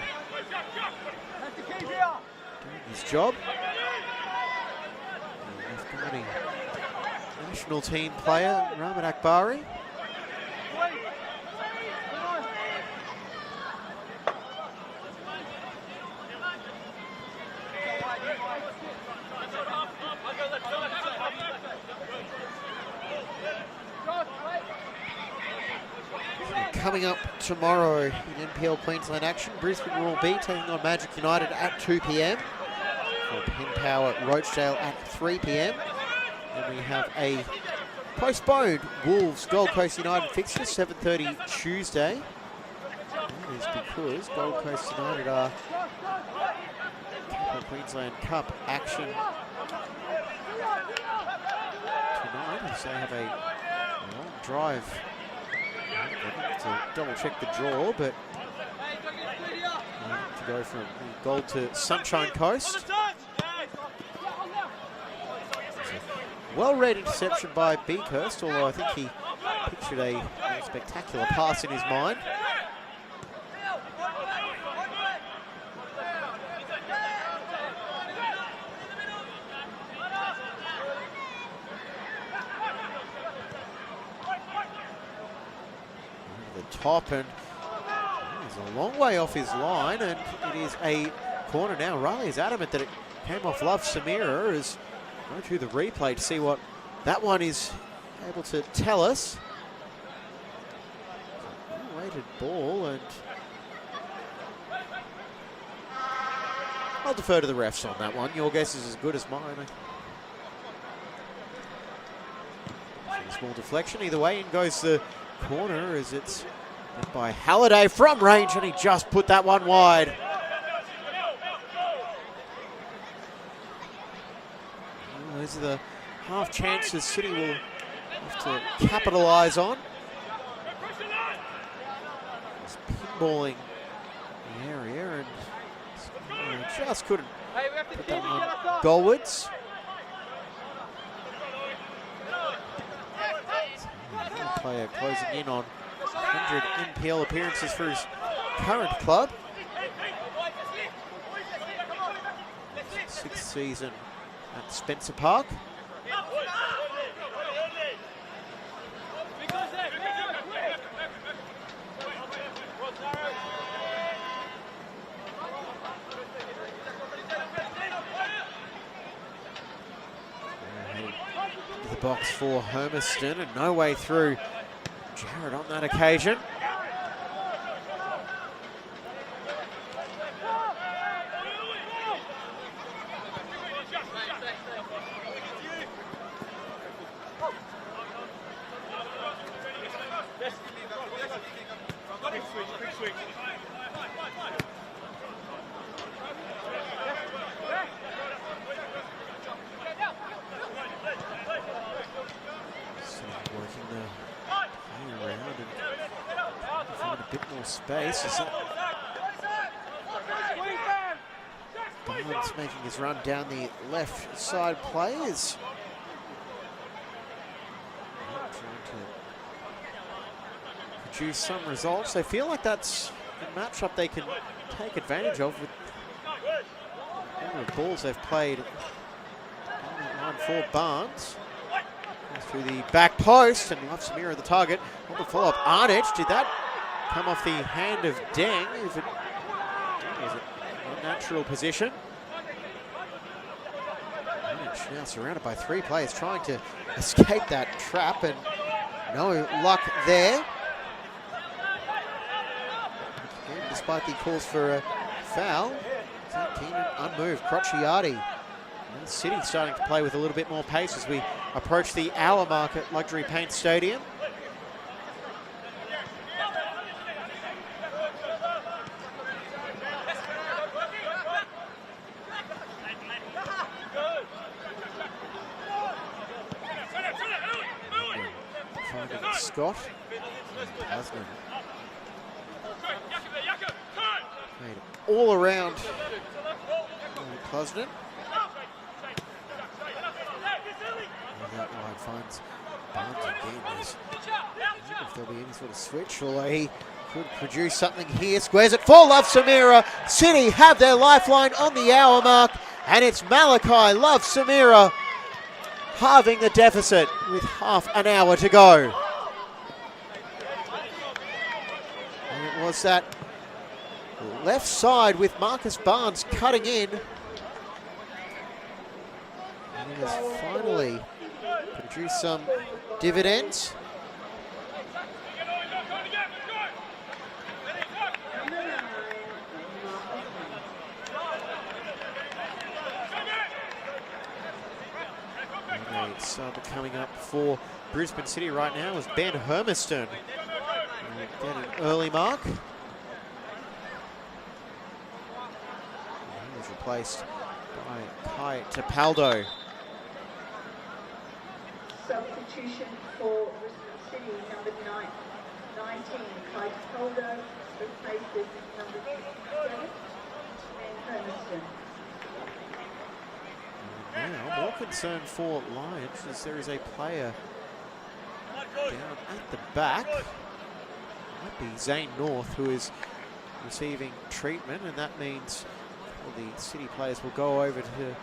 doing his job. Afghani national team player, Rahmat Akbari. Coming up tomorrow in NPL Queensland action, Brisbane will be taking on Magic United at 2 p.m. for Penn Power Rochdale at 3 p.m. Then we have a postponed Wolves Gold Coast United fixture, 7:30 Tuesday. That is because Gold Coast United are Queensland Cup action tonight, as they have a long drive. To double check the draw, but to go from Gold to Sunshine Coast. Well-read interception by Beakhurst, although I think he pictured a spectacular pass in his mind. Top, and he's a long way off his line, and it is a corner now. Riley is adamant that it came off Love Samira. As go to the replay to see what that one is able to tell us. Weighted ball, and I'll defer to the refs on that one. Your guess is as good as mine. Small deflection either way, in goes the corner as it's by Halliday from range, and he just put that one wide. Those are the half chances City will have to capitalise on. Just pinballing the area and just couldn't put that one goalwards. Player closing in on 100 NPL appearances for his current club. 6th season at Spencer Park. The box for Hermiston and no way through. Jared on that occasion. Space as Barnes making his run down the left side players. Trying to produce some results. They feel like that's a matchup they can take advantage of with the number of balls they've played on that line for Barnes. Through the back post and Love Samira the target. On the follow-up, Arnich did that come off the hand of Deng. Is it an unnatural position? Arnich now surrounded by 3 players trying to escape that trap and no luck there. Again, despite the calls for a foul, Keenan unmoved. Crociati. City starting to play with a little bit more pace as we approach the hour mark at Luxury Paint Stadium. Finding Scott. Tasman. Made all around Clusden. That wide finds Barnes again. I don't know if there'll be any sort of switch, although he could produce something here. Squares it for Love Samira. City have their lifeline on the hour mark, and it's Malachi Love Samira halving the deficit with half an hour to go. And it was that left side with Marcus Barnes cutting in. And it has finally produced some dividends. And a sub coming up for Brisbane City right now is Ben Hermiston. Get an early mark. And he was replaced by Kai Tapaldo. Substitution for Brisbane City, number 19, Kai Tapaldo, replaces number 7, and Hermiston. Now, more concern for Lions as there is a player down at the back. Might be Zane North who is receiving treatment, and that means the City players will go over to get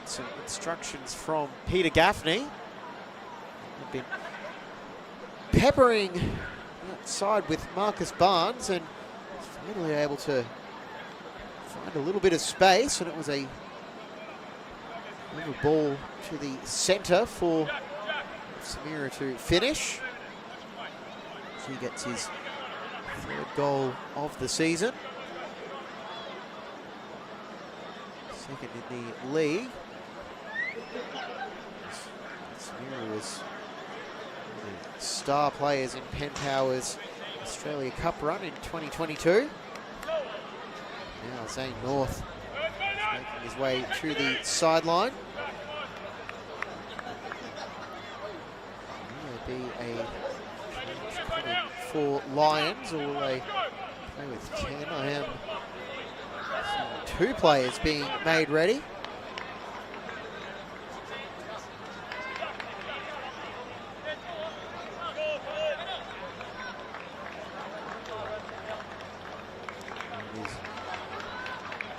some instructions from Peter Gaffney. They've been peppering that side with Marcus Barnes and finally able to find a little bit of space, and it was a ball to the centre for Samira to finish. He gets his 3rd goal of the season. 2nd in the league. Samira was one of the star players in Penn Power's Australia Cup run in 2022. Now Zane North making his way through the sideline. be a change coming for Lions, or will they play with 10? I am seeing 2 players being made ready.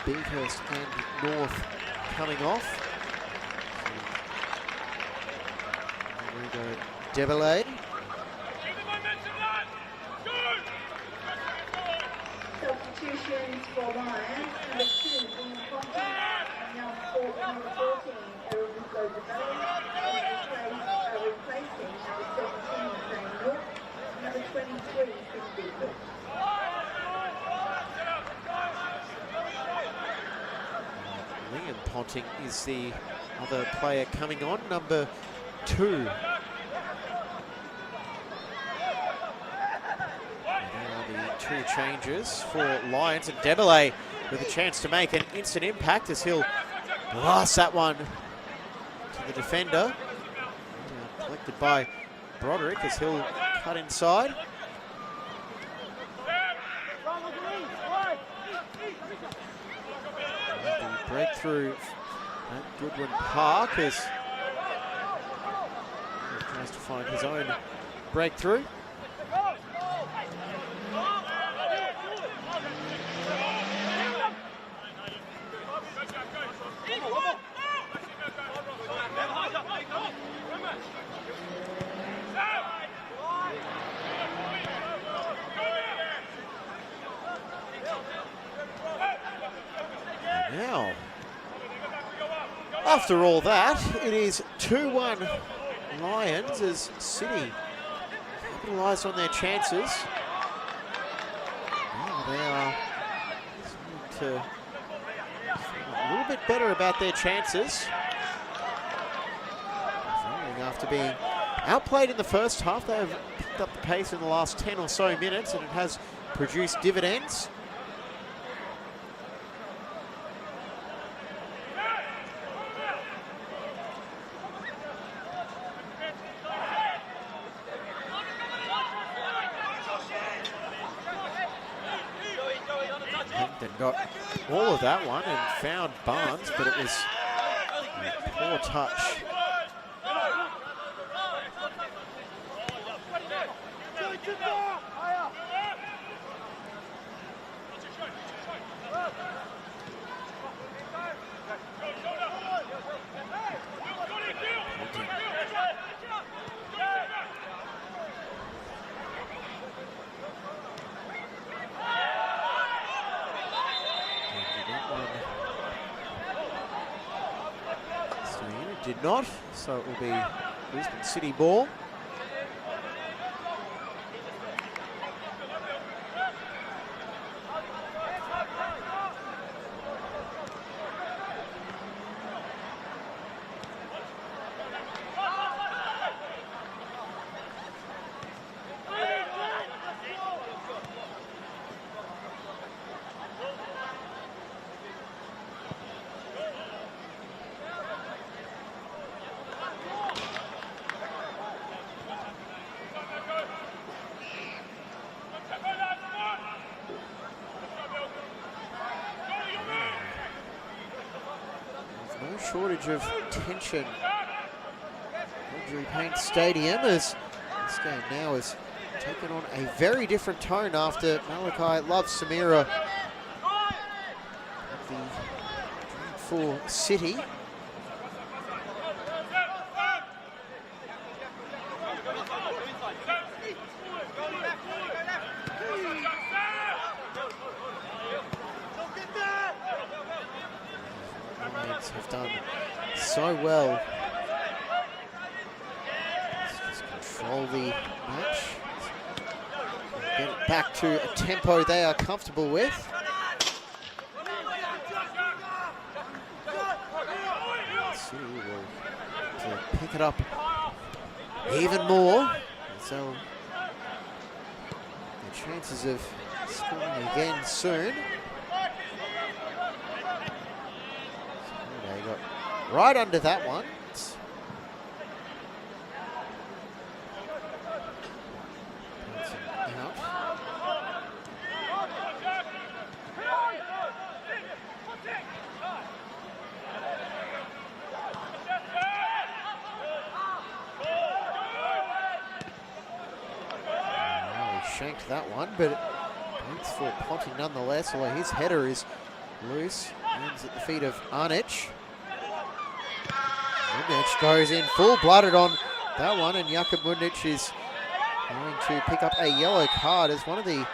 Beakhurst and North coming off. Debilade. Substitutions for Lions, number 2, Ian Ponting, and number 14, Ernesto replacing number 17, Zane North, number 23, Finn Beakhurst. Liam Ponting is the other player coming on, number 2. Two changes for Lions, and Debele with a chance to make an instant impact as he'll blast that one to the defender. Collected by Broderick as he'll cut inside. The breakthrough at Goodwin Park as he tries to find his own breakthrough. Now, after all that, it is 2-1 Lions as City capitalise on their chances. Now they are starting to feel a little bit better about their chances. After being outplayed in the first half, they have picked up the pace in the last 10 or so minutes, and it has produced dividends. Then got all of that one and found Barnes, but it was a poor touch. Did not, so it will be Brisbane City ball. No shortage of tension at Luxury Paint Stadium as this game now has taken on a very different tone after Malachi loves Samira at the for City. Have done so well. Let's just control the match. Get it back to a tempo they are comfortable with. City will pick it up even more. So the chances of scoring again soon. Right under that one. shanked that one, but it's for Ponting nonetheless, although his header is loose. Ends at the feet of Arnich. Mudnic goes in full-blooded on that one, and Jakub Mudnic is going to pick up a yellow card as one of the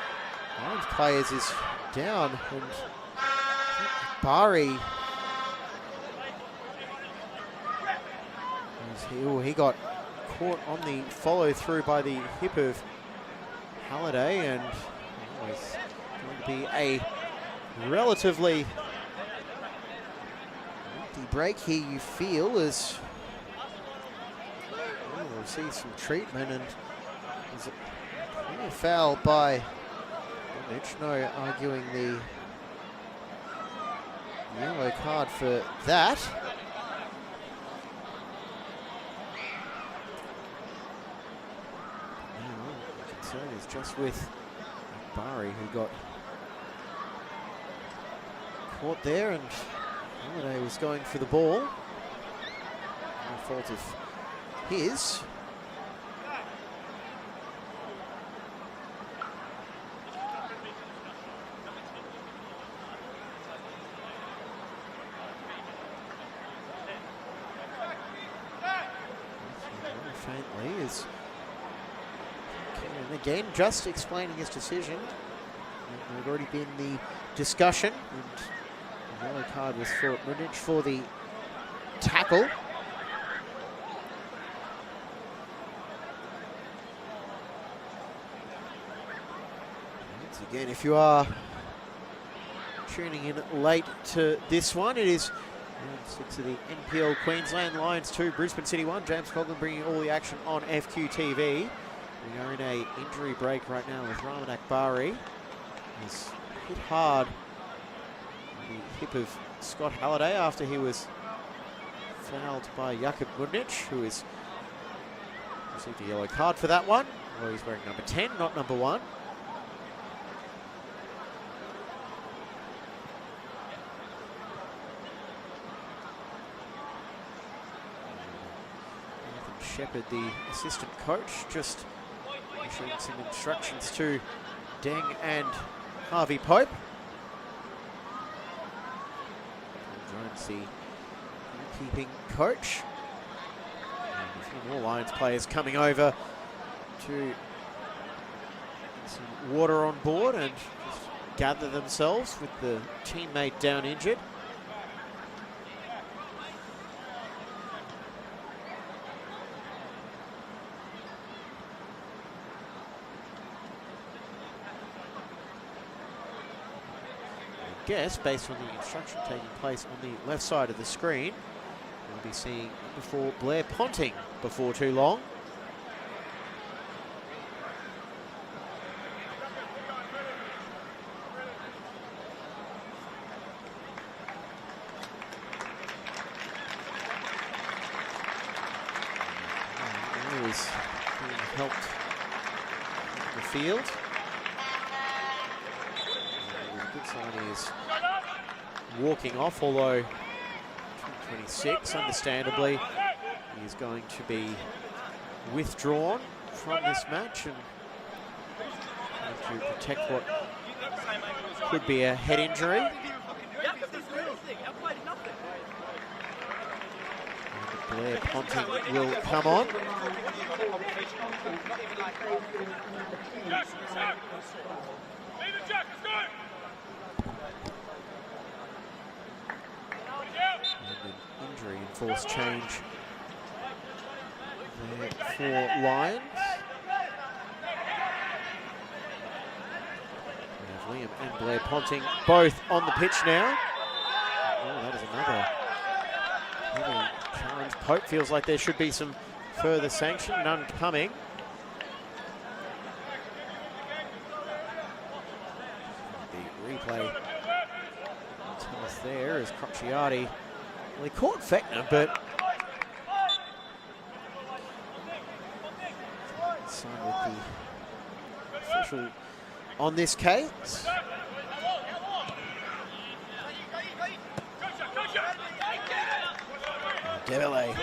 Lions players is down, and Bari, he got caught on the follow-through by the hip of Halliday, and it's going to be a relatively empty break here, you feel, as we'll see some treatment, and there's a foul by Mitch. No arguing the yellow card for that. The concern is just with Bari, who got caught there, and Halliday was going for the ball. No fault of his. Faintly is, and again, just explaining his decision. There'd already been the discussion, and the yellow card was for Mudnic for the tackle. Once again, if you are tuning in late to this one, it is round 6 of the NPL Queensland, Lions 2, Brisbane City 1. James Coughlin bringing all the action on FQTV. We are in a injury break right now with Rahman Akbari. He's hit hard on the hip of Scott Halliday after he was fouled by Jakub Mudnic, who has received a yellow card for that one. Well, he's wearing number 10, not number 1. Shepherd, the assistant coach, just issuing some instructions to Deng and Harvey Pope. Jones, the keeping coach. And a few more Lions players coming over to get some water on board and just gather themselves with the teammate down injured. Guess, based on the instruction taking place on the left side of the screen, we'll be seeing number 4 Blair Ponting before too long. He was being helped in the field. Good sign he is walking off, although 26, understandably, he is going to be withdrawn from this match and to protect what could be a head injury. And Blair Ponting will come on. Injury enforced change there for Lions. We have Liam and Blair Ponting both on the pitch now. Oh, that is another challenge. Pope feels like there should be some further sanction, none coming. The replay tell us there is Crocciati. Well, he caught Fechner, but sign with the official on this case. Debele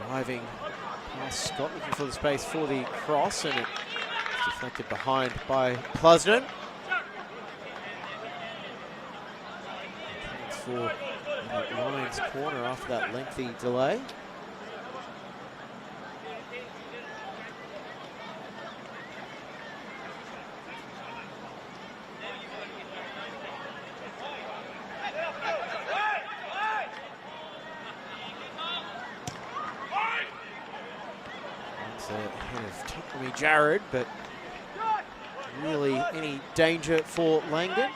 driving Scott looking for the space for the cross, and it's deflected behind by Plusnen. It's for the Lions corner after that lengthy delay. Ahead of Tommy Jared, but really any danger for Langdon?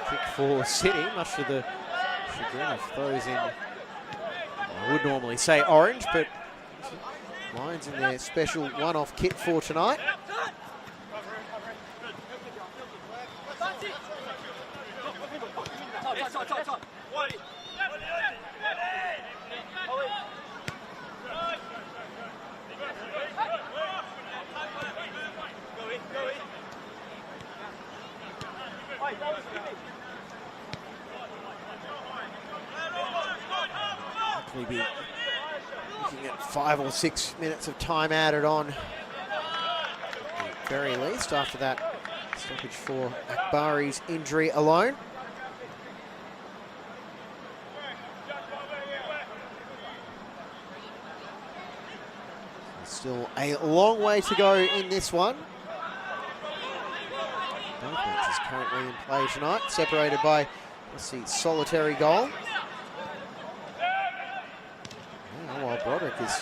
Kick for City, much to the chagrin of those in, I would normally say orange, but Lions in their special one-off kit for tonight. Likely be looking at 5 or 6 minutes of time added on, at the very least, after that stoppage for Akbari's injury alone. Still a long way to go in this one. Both matches currently in play tonight, separated by, let's see, solitary goal. Yeah, while Broderick is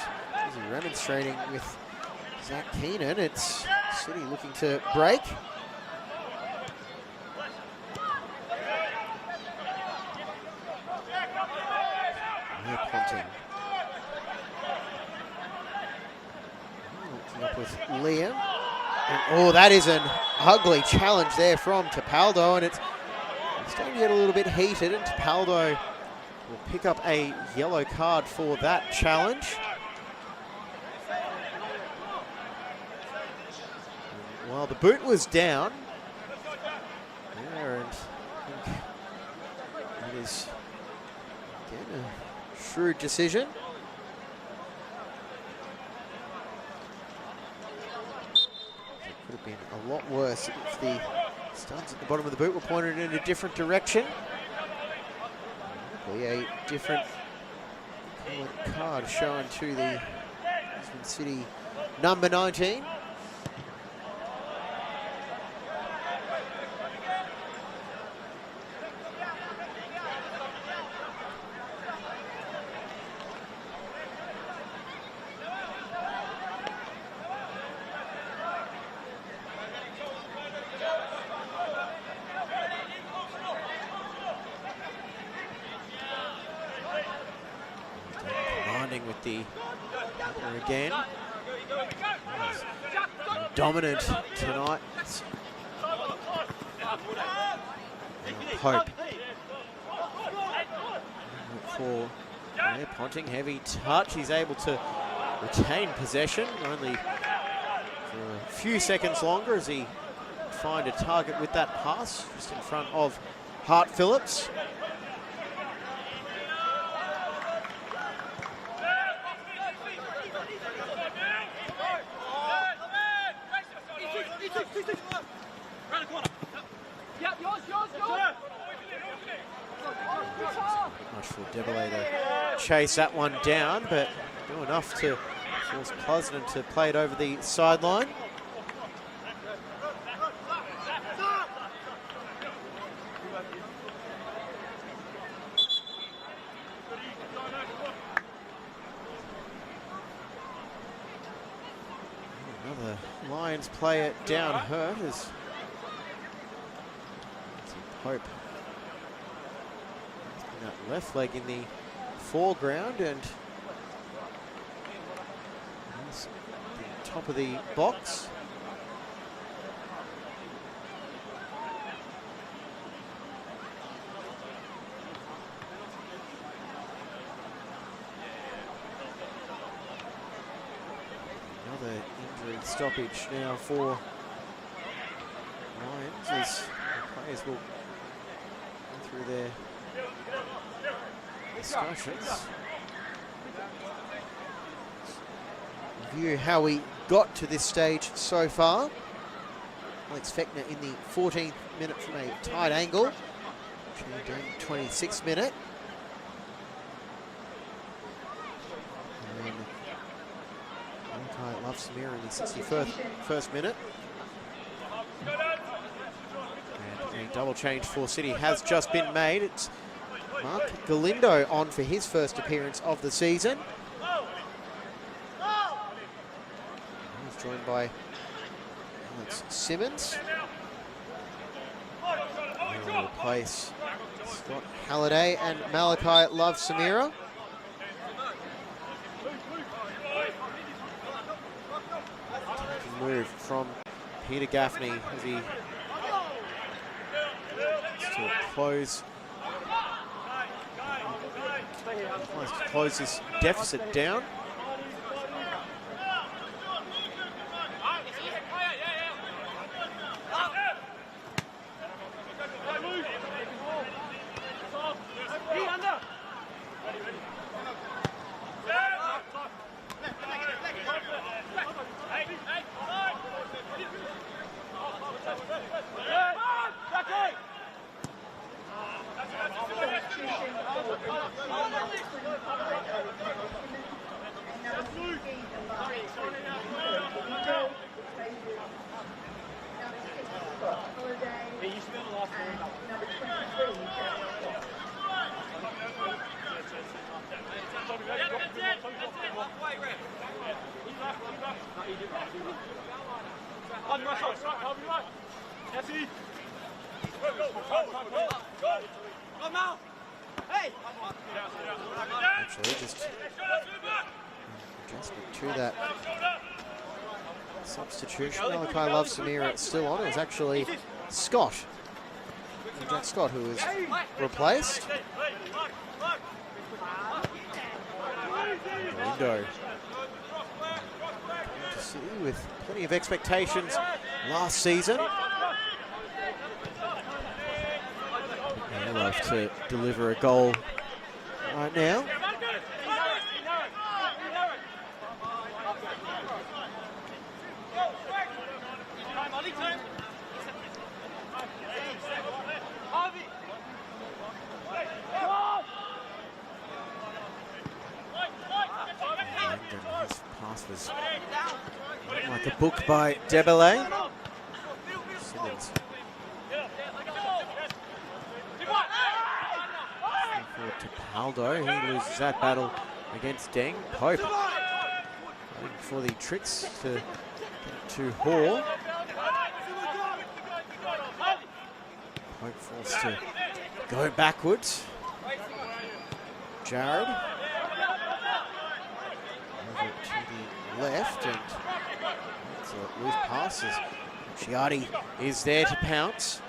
remonstrating with Zach Keenan, it's City looking to break. They're punting. Up with Liam. And, oh, that is an ugly challenge there from Tapaldo, and it's starting to get a little bit heated, and Tapaldo will pick up a yellow card for that challenge. Well, the boot was down there, and I think that is, again, a shrewd decision. Could have been a lot worse if the studs at the bottom of the boot were pointed in a different direction. Probably a different card shown to the Brisbane City number 19. With the again, dominant tonight. Hope for Ponting, heavy touch. He's able to retain possession only for a few seconds longer as he find a target with that pass just in front of Hart Phillips. Much for Devilay to chase that one down, but do enough to force Plusnen to play it over the sideline. Another Lions player down hurt as Pope. That left leg in the foreground, and the top of the box. Another injury stoppage now for as the players will go through their discussions. Review how we got to this stage so far. Alex Fechner in the 14th minute from a tight angle. 26th minute. And Malachi Love-Samira in the 61st minute. And a double change for City has just been made. It's Mark Galindo on for his first appearance of the season. He's joined by Alex Simmons. He will replace Scott Halliday and Malachi Love-Samira. Move from Peter Gaffney as he to close this deficit down. Actually, just adjustment to that substitution. Malachi Love-Samira still on. It was actually Scott, Jack Scott, who was replaced. Window to see with plenty of expectations last season. They love to deliver a goal right now. His pass was like a book by Debele. Simmons. Forward to Paldo. He loses that battle against Deng. Pope waiting for the tricks to get to Hall. Pope forced to go backwards. Jared. Over to the left, and it's a loose passes. Chiati is there to pounce.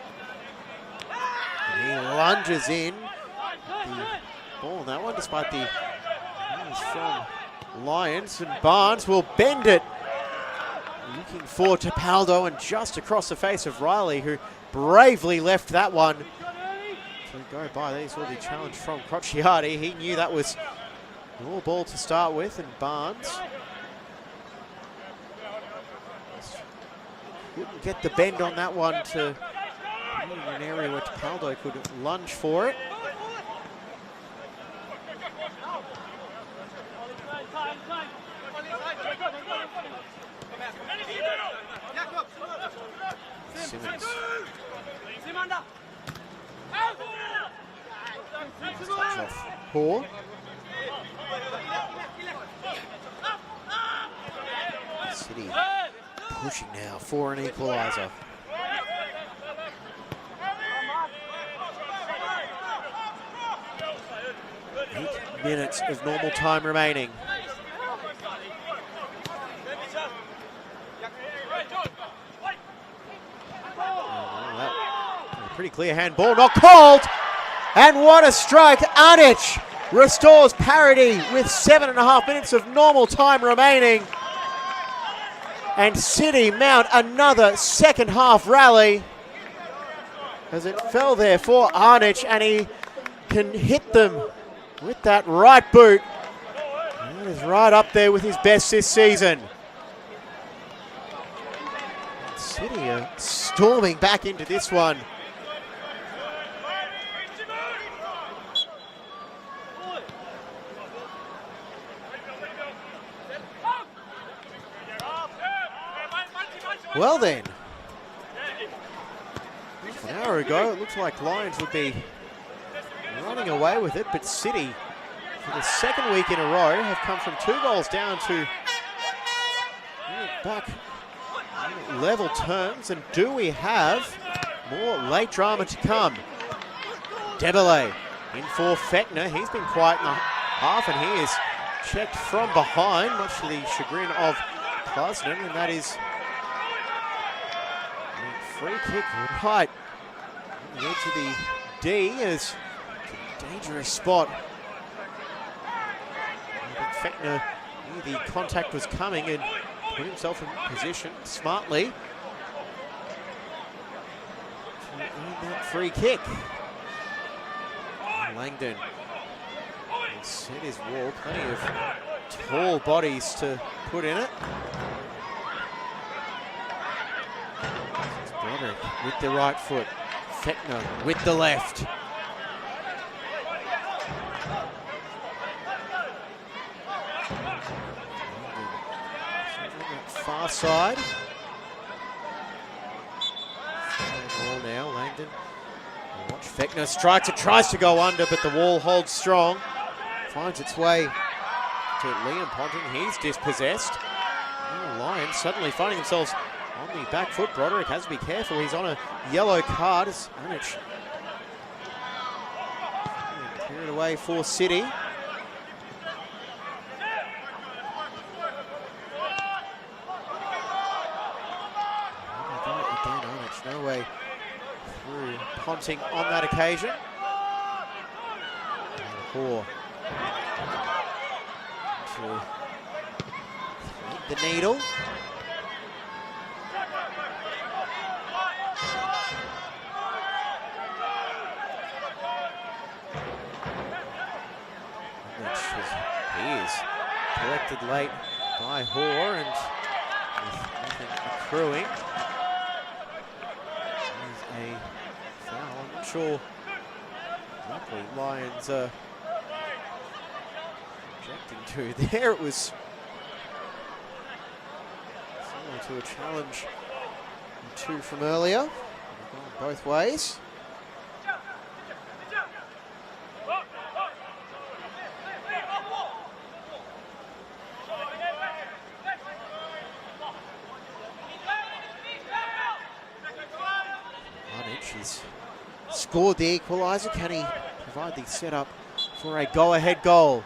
And he lunges in the ball on that one, despite the noise from Lyons, and Barnes will bend it. Looking for Tapaldo, and just across the face of Riley, who bravely left that one to go by. There saw the challenge from Crociati. He knew that was all ball to start with, and Barnes couldn't get the bend on that one to be in an area where Tapaldo could lunge for it. Simmons. Touch off Hall. City pushing now for an equalizer. 8 minutes of normal time remaining. Pretty clear handball, not called. And what a strike. Anic restores parity with 7.5 minutes of normal time remaining. And City mount another second half rally. as it fell there for Arnich, and he can hit them with that right boot. That is right up there with his best this season. City are storming back into this one. Well then, half an hour ago it looked like Lions would be running away with it, but City, for the second week in a row, have come from 2 goals down to back level terms. And do we have more late drama to come? Debele in for Fechner. He's been quiet in the half, and he is checked from behind, much to the chagrin of Plasden, and that is a free kick right on the edge of the D. Is a dangerous spot. I think Fechner knew the contact was coming and put himself in position smartly to earn that free kick. Langdon will set his wall, plenty of tall bodies to put in it. It's Broderick with the right foot, Fechner with the left. Far side. Ball now, Langdon. Watch Fechner strikes it, tries to go under, but the wall holds strong. Finds its way to Liam Ponting. He's dispossessed. Oh, Lions suddenly finding themselves on the back foot. Broderick has to be careful. He's on a yellow card. As Arnich clear it away for City. No way through Ponting on that occasion. Hoare to the needle. He is collected late by Hoare, and with nothing accruing. A foul. I'm not sure luckily Lions are objecting to there. It was similar to a challenge 2 from earlier. Both ways. He's scored the equalizer. Can he provide the setup for a go-ahead goal?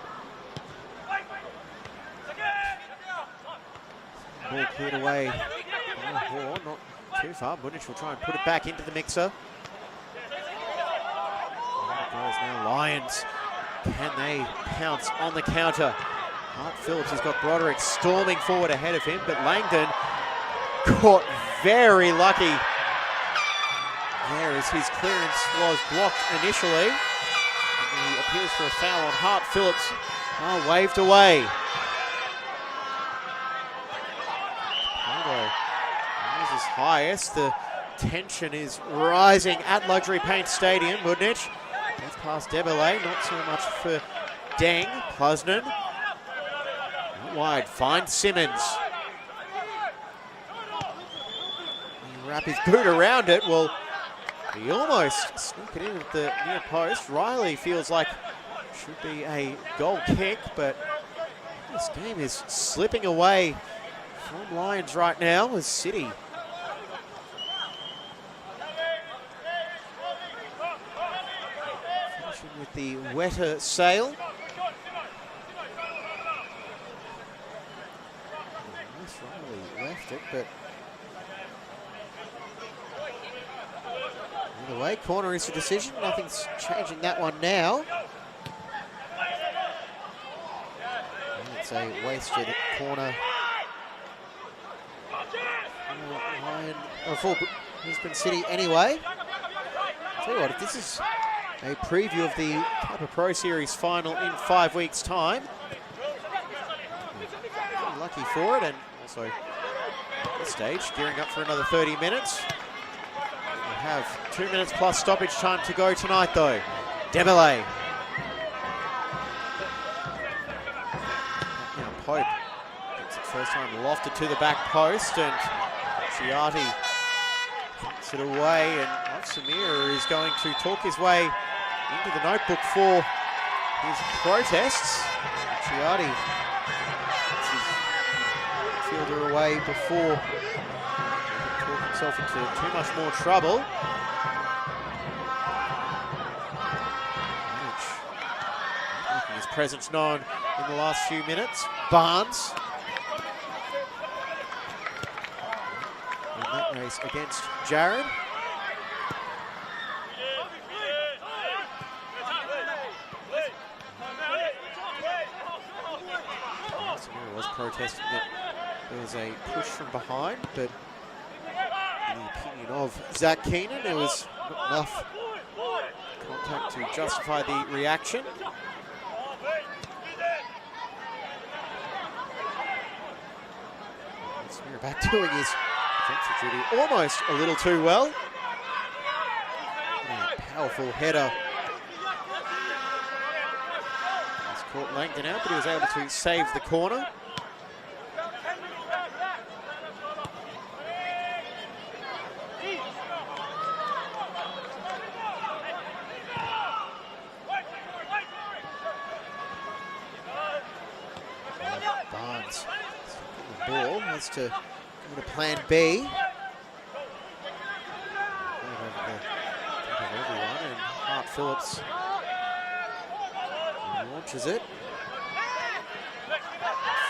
Ball cleared away by Hoare, not too far. Bunich will try and put it back into the mixer. There it goes now, Lions. Can they pounce on the counter? Hart Phillips has got Broderick storming forward ahead of him, but Langdon caught very lucky there as his clearance was blocked initially. And he appeals for a foul on Hart Phillips. Waved away. Rises highest. The tension is rising at Luxury Paint Stadium. Mudnich gets past Debele. Not so much for Deng. Plasden. Out wide. Finds Simmons. He wrap his boot around it. Well, he almost snuck it in at the near post. Riley feels like should be a goal kick, but this game is slipping away from Lions right now as City finishing with the wetter sail. Riley left it, but either way, corner is a decision. Nothing's changing that one now. And it's a wasted corner. For Brisbane City anyway. Tell you what, if this is a preview of the Kappa Pro Series final in 5 weeks' time, lucky for it, and also at this stage, gearing up for another 30 minutes. We have 2 minutes plus stoppage time to go tonight, though. Dembele. Now Pope gets it first time lofted to the back post, and Chiati kicks it away, and Samira is going to talk his way into the notebook for his protests. Chiati gets his fielder away before he can talk himself into too much more trouble. Making his presence known in the last few minutes. Barnes. In that race against Jared. Samira was protesting that there was a push from behind, but in the opinion of Zach Keenan, there was not enough contact to justify the reaction. Samira back doing his defensive duty almost a little too well. A powerful header. He's caught Langdon out, but he was able to save the corner. Barnes the ball has to go to plan B. Everyone, and Hart Phillips launches it.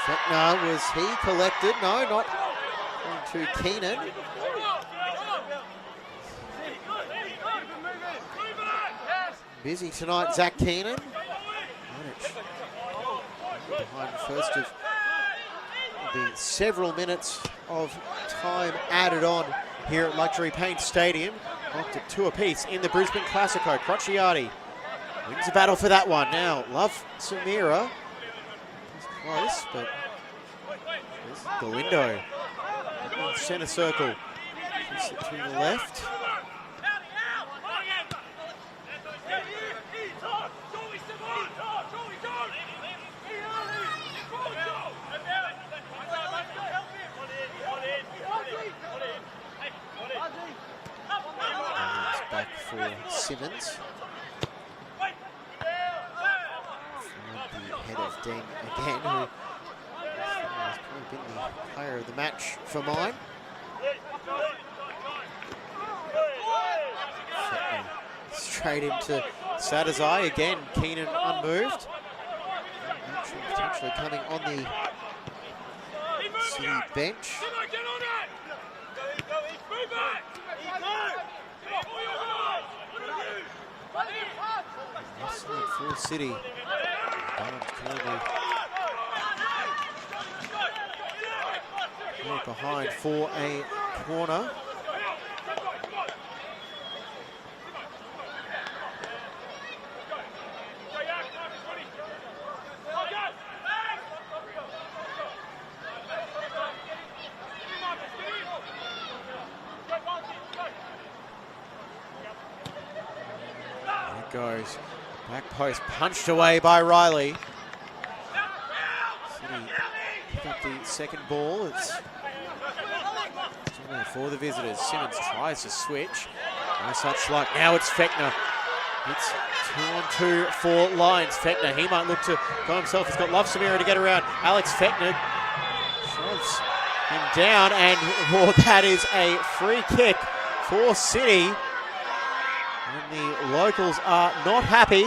Fetner, was he collected? No, not going to Keenan. Busy tonight, Zach Keenan. Behind the first of will be several minutes of time added on here at Luxury Paint Stadium. Locked at 2 apiece in the Brisbane Classico. Crociati wins the battle for that one. Now, Love Samira. He's close, but there's Galindo. Centre circle. Puts it to the left. Back for Simmons. Find the head of Deng again, who has probably been the player of the match for mine. Straight into Sadazai again. Keenan unmoved. Potentially coming on the City bench. Full City. Barnes clearly right behind for a corner. There it goes. Back post punched away by Riley. City pick up the second ball. It's for the visitors. Simmons tries to switch. No such luck. Now it's Fechner. It's 2-on-2 for Lions. Fechner, he might look to go himself. He's got Love Samira to get around. Alex Fechner shoves him down, and that is a free kick for City. And the locals are not happy.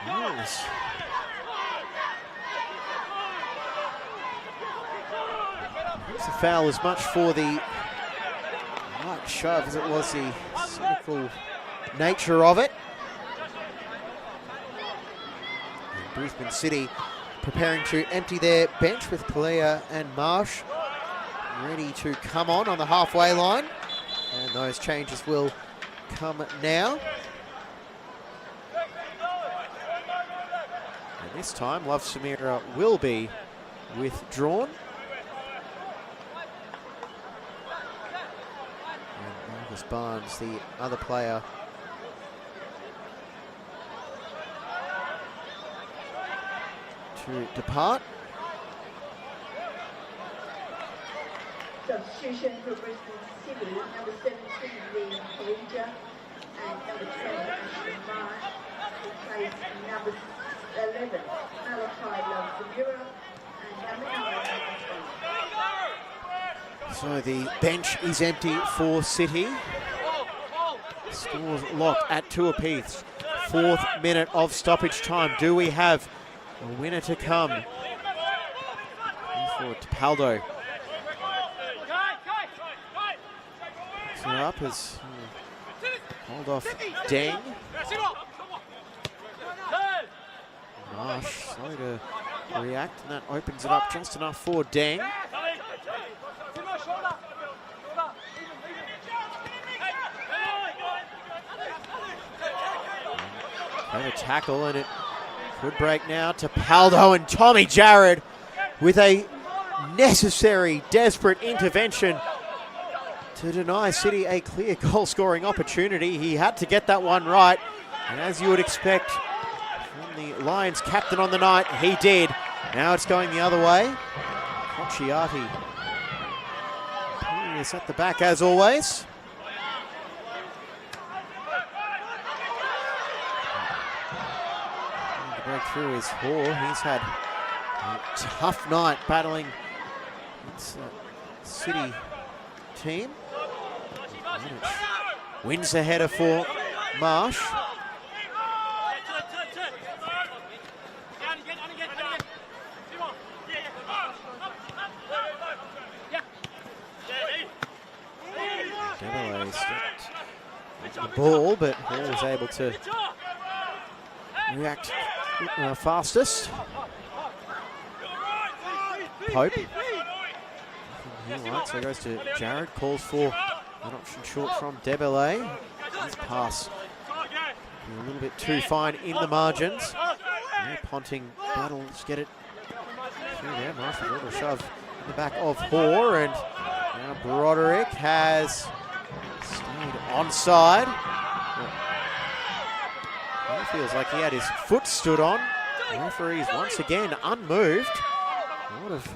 Yes. It's a foul as much for the light shove as it was the cynical nature of it. And Brisbane City preparing to empty their bench with Kalea and Marsh ready to come on the halfway line. And those changes will come now. And this time, Love Samira will be withdrawn. And Marcus Barnes, the other player, to depart. Substitution for Brisbane City, number 17, Liam Pager, and number 20, Ashton Marsh, replace number 11, Malachi Love Samira, and number 9, So the bench is empty for City. Scores locked at 2 apiece. 4th minute of stoppage time. Do we have a winner to come? Forward to Paldo. Picks it up as hold off Deng. Marsh slow to react, and that opens it up just enough for Deng. A tackle, and it could break now to Paldo, and Tommy Jarrett with a necessary, desperate intervention to deny City a clear goal-scoring opportunity. He had to get that one right, and as you would expect from the Lions captain on the night, he did. Now it's going the other way. Cocciati is at the back as always. Breakthrough is Hoare. He's had a tough night battling this City team. Wins the header for Marsh. Debele stepped the ball, but Hoare was able to react fastest. Pope. Right, so goes to Jarrett, calls for an option short from Debele. His pass a little bit too fine in the margins. Yeah, Ponting battles, get it through there. Marsh with a little shove in the back of Hoare, and now Broderick has stayed onside. He feels like he had his foot stood on. The referee's once again unmoved. A lot of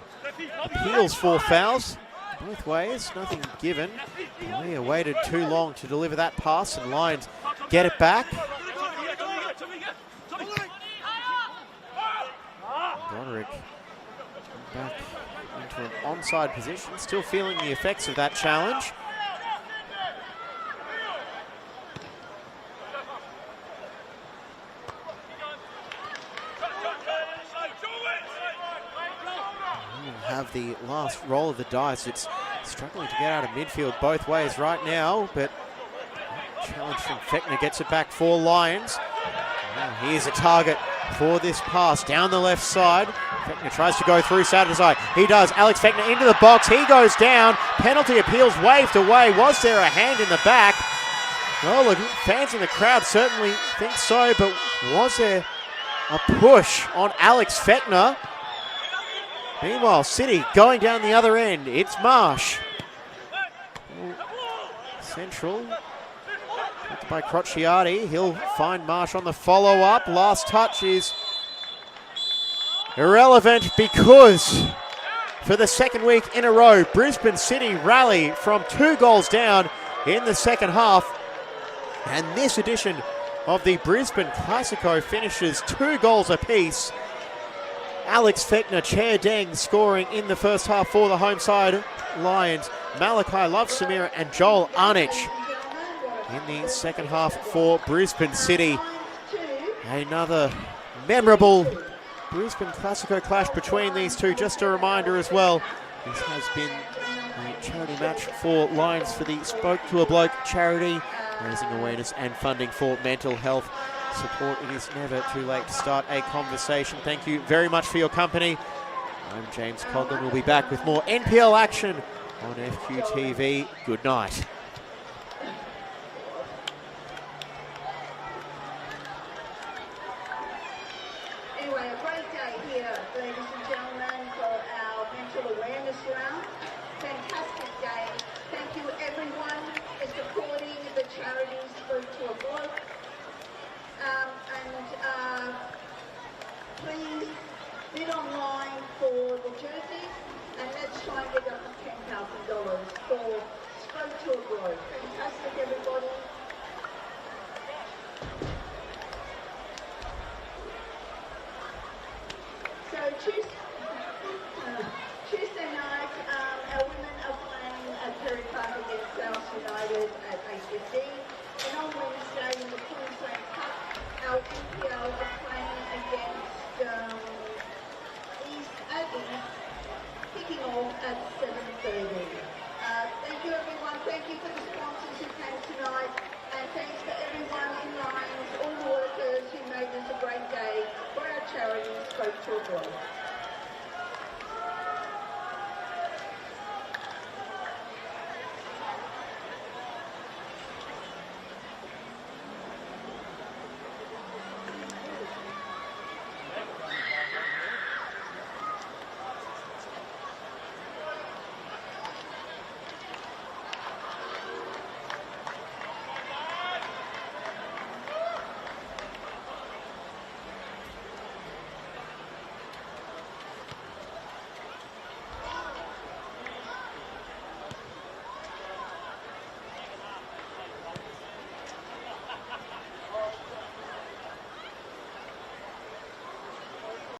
appeals for fouls both ways, nothing given. Leah waited too long to deliver that pass, and Lions get it back. Broderick back into an onside position, still feeling the effects of that challenge. Have the last roll of the dice. It's struggling to get out of midfield both ways right now, but challenge from Fechner gets it back for Lions. Now here's a target for this pass down the left side. Fechner tries to go through side to side. He does. Alex Fechner into the box. He goes down. Penalty appeals waved away. Was there a hand in the back? Well, the fans in the crowd certainly think so, but was there a push on Alex Fechner? Meanwhile, City going down the other end. It's Marsh. Central. By Crociati. He'll find Marsh on the follow-up. Last touch is irrelevant because for the second week in a row, Brisbane City rally from 2 goals down in the second half. And this edition of the Brisbane Classico finishes 2 goals apiece. Alex Fechner, Chair Deng scoring in the first half for the home side Lions. Malachi Love Samira and Joel Arnich in the second half for Brisbane City. Another memorable Brisbane Classico clash between these two. Just a reminder as well, this has been a charity match for Lions for the Spoke to a Bloke charity, raising awareness and funding for mental health support. It is never too late to start a conversation. Thank you very much for your company. I'm James Coughlin. We'll be back with more NPL action on FQTV. Good night.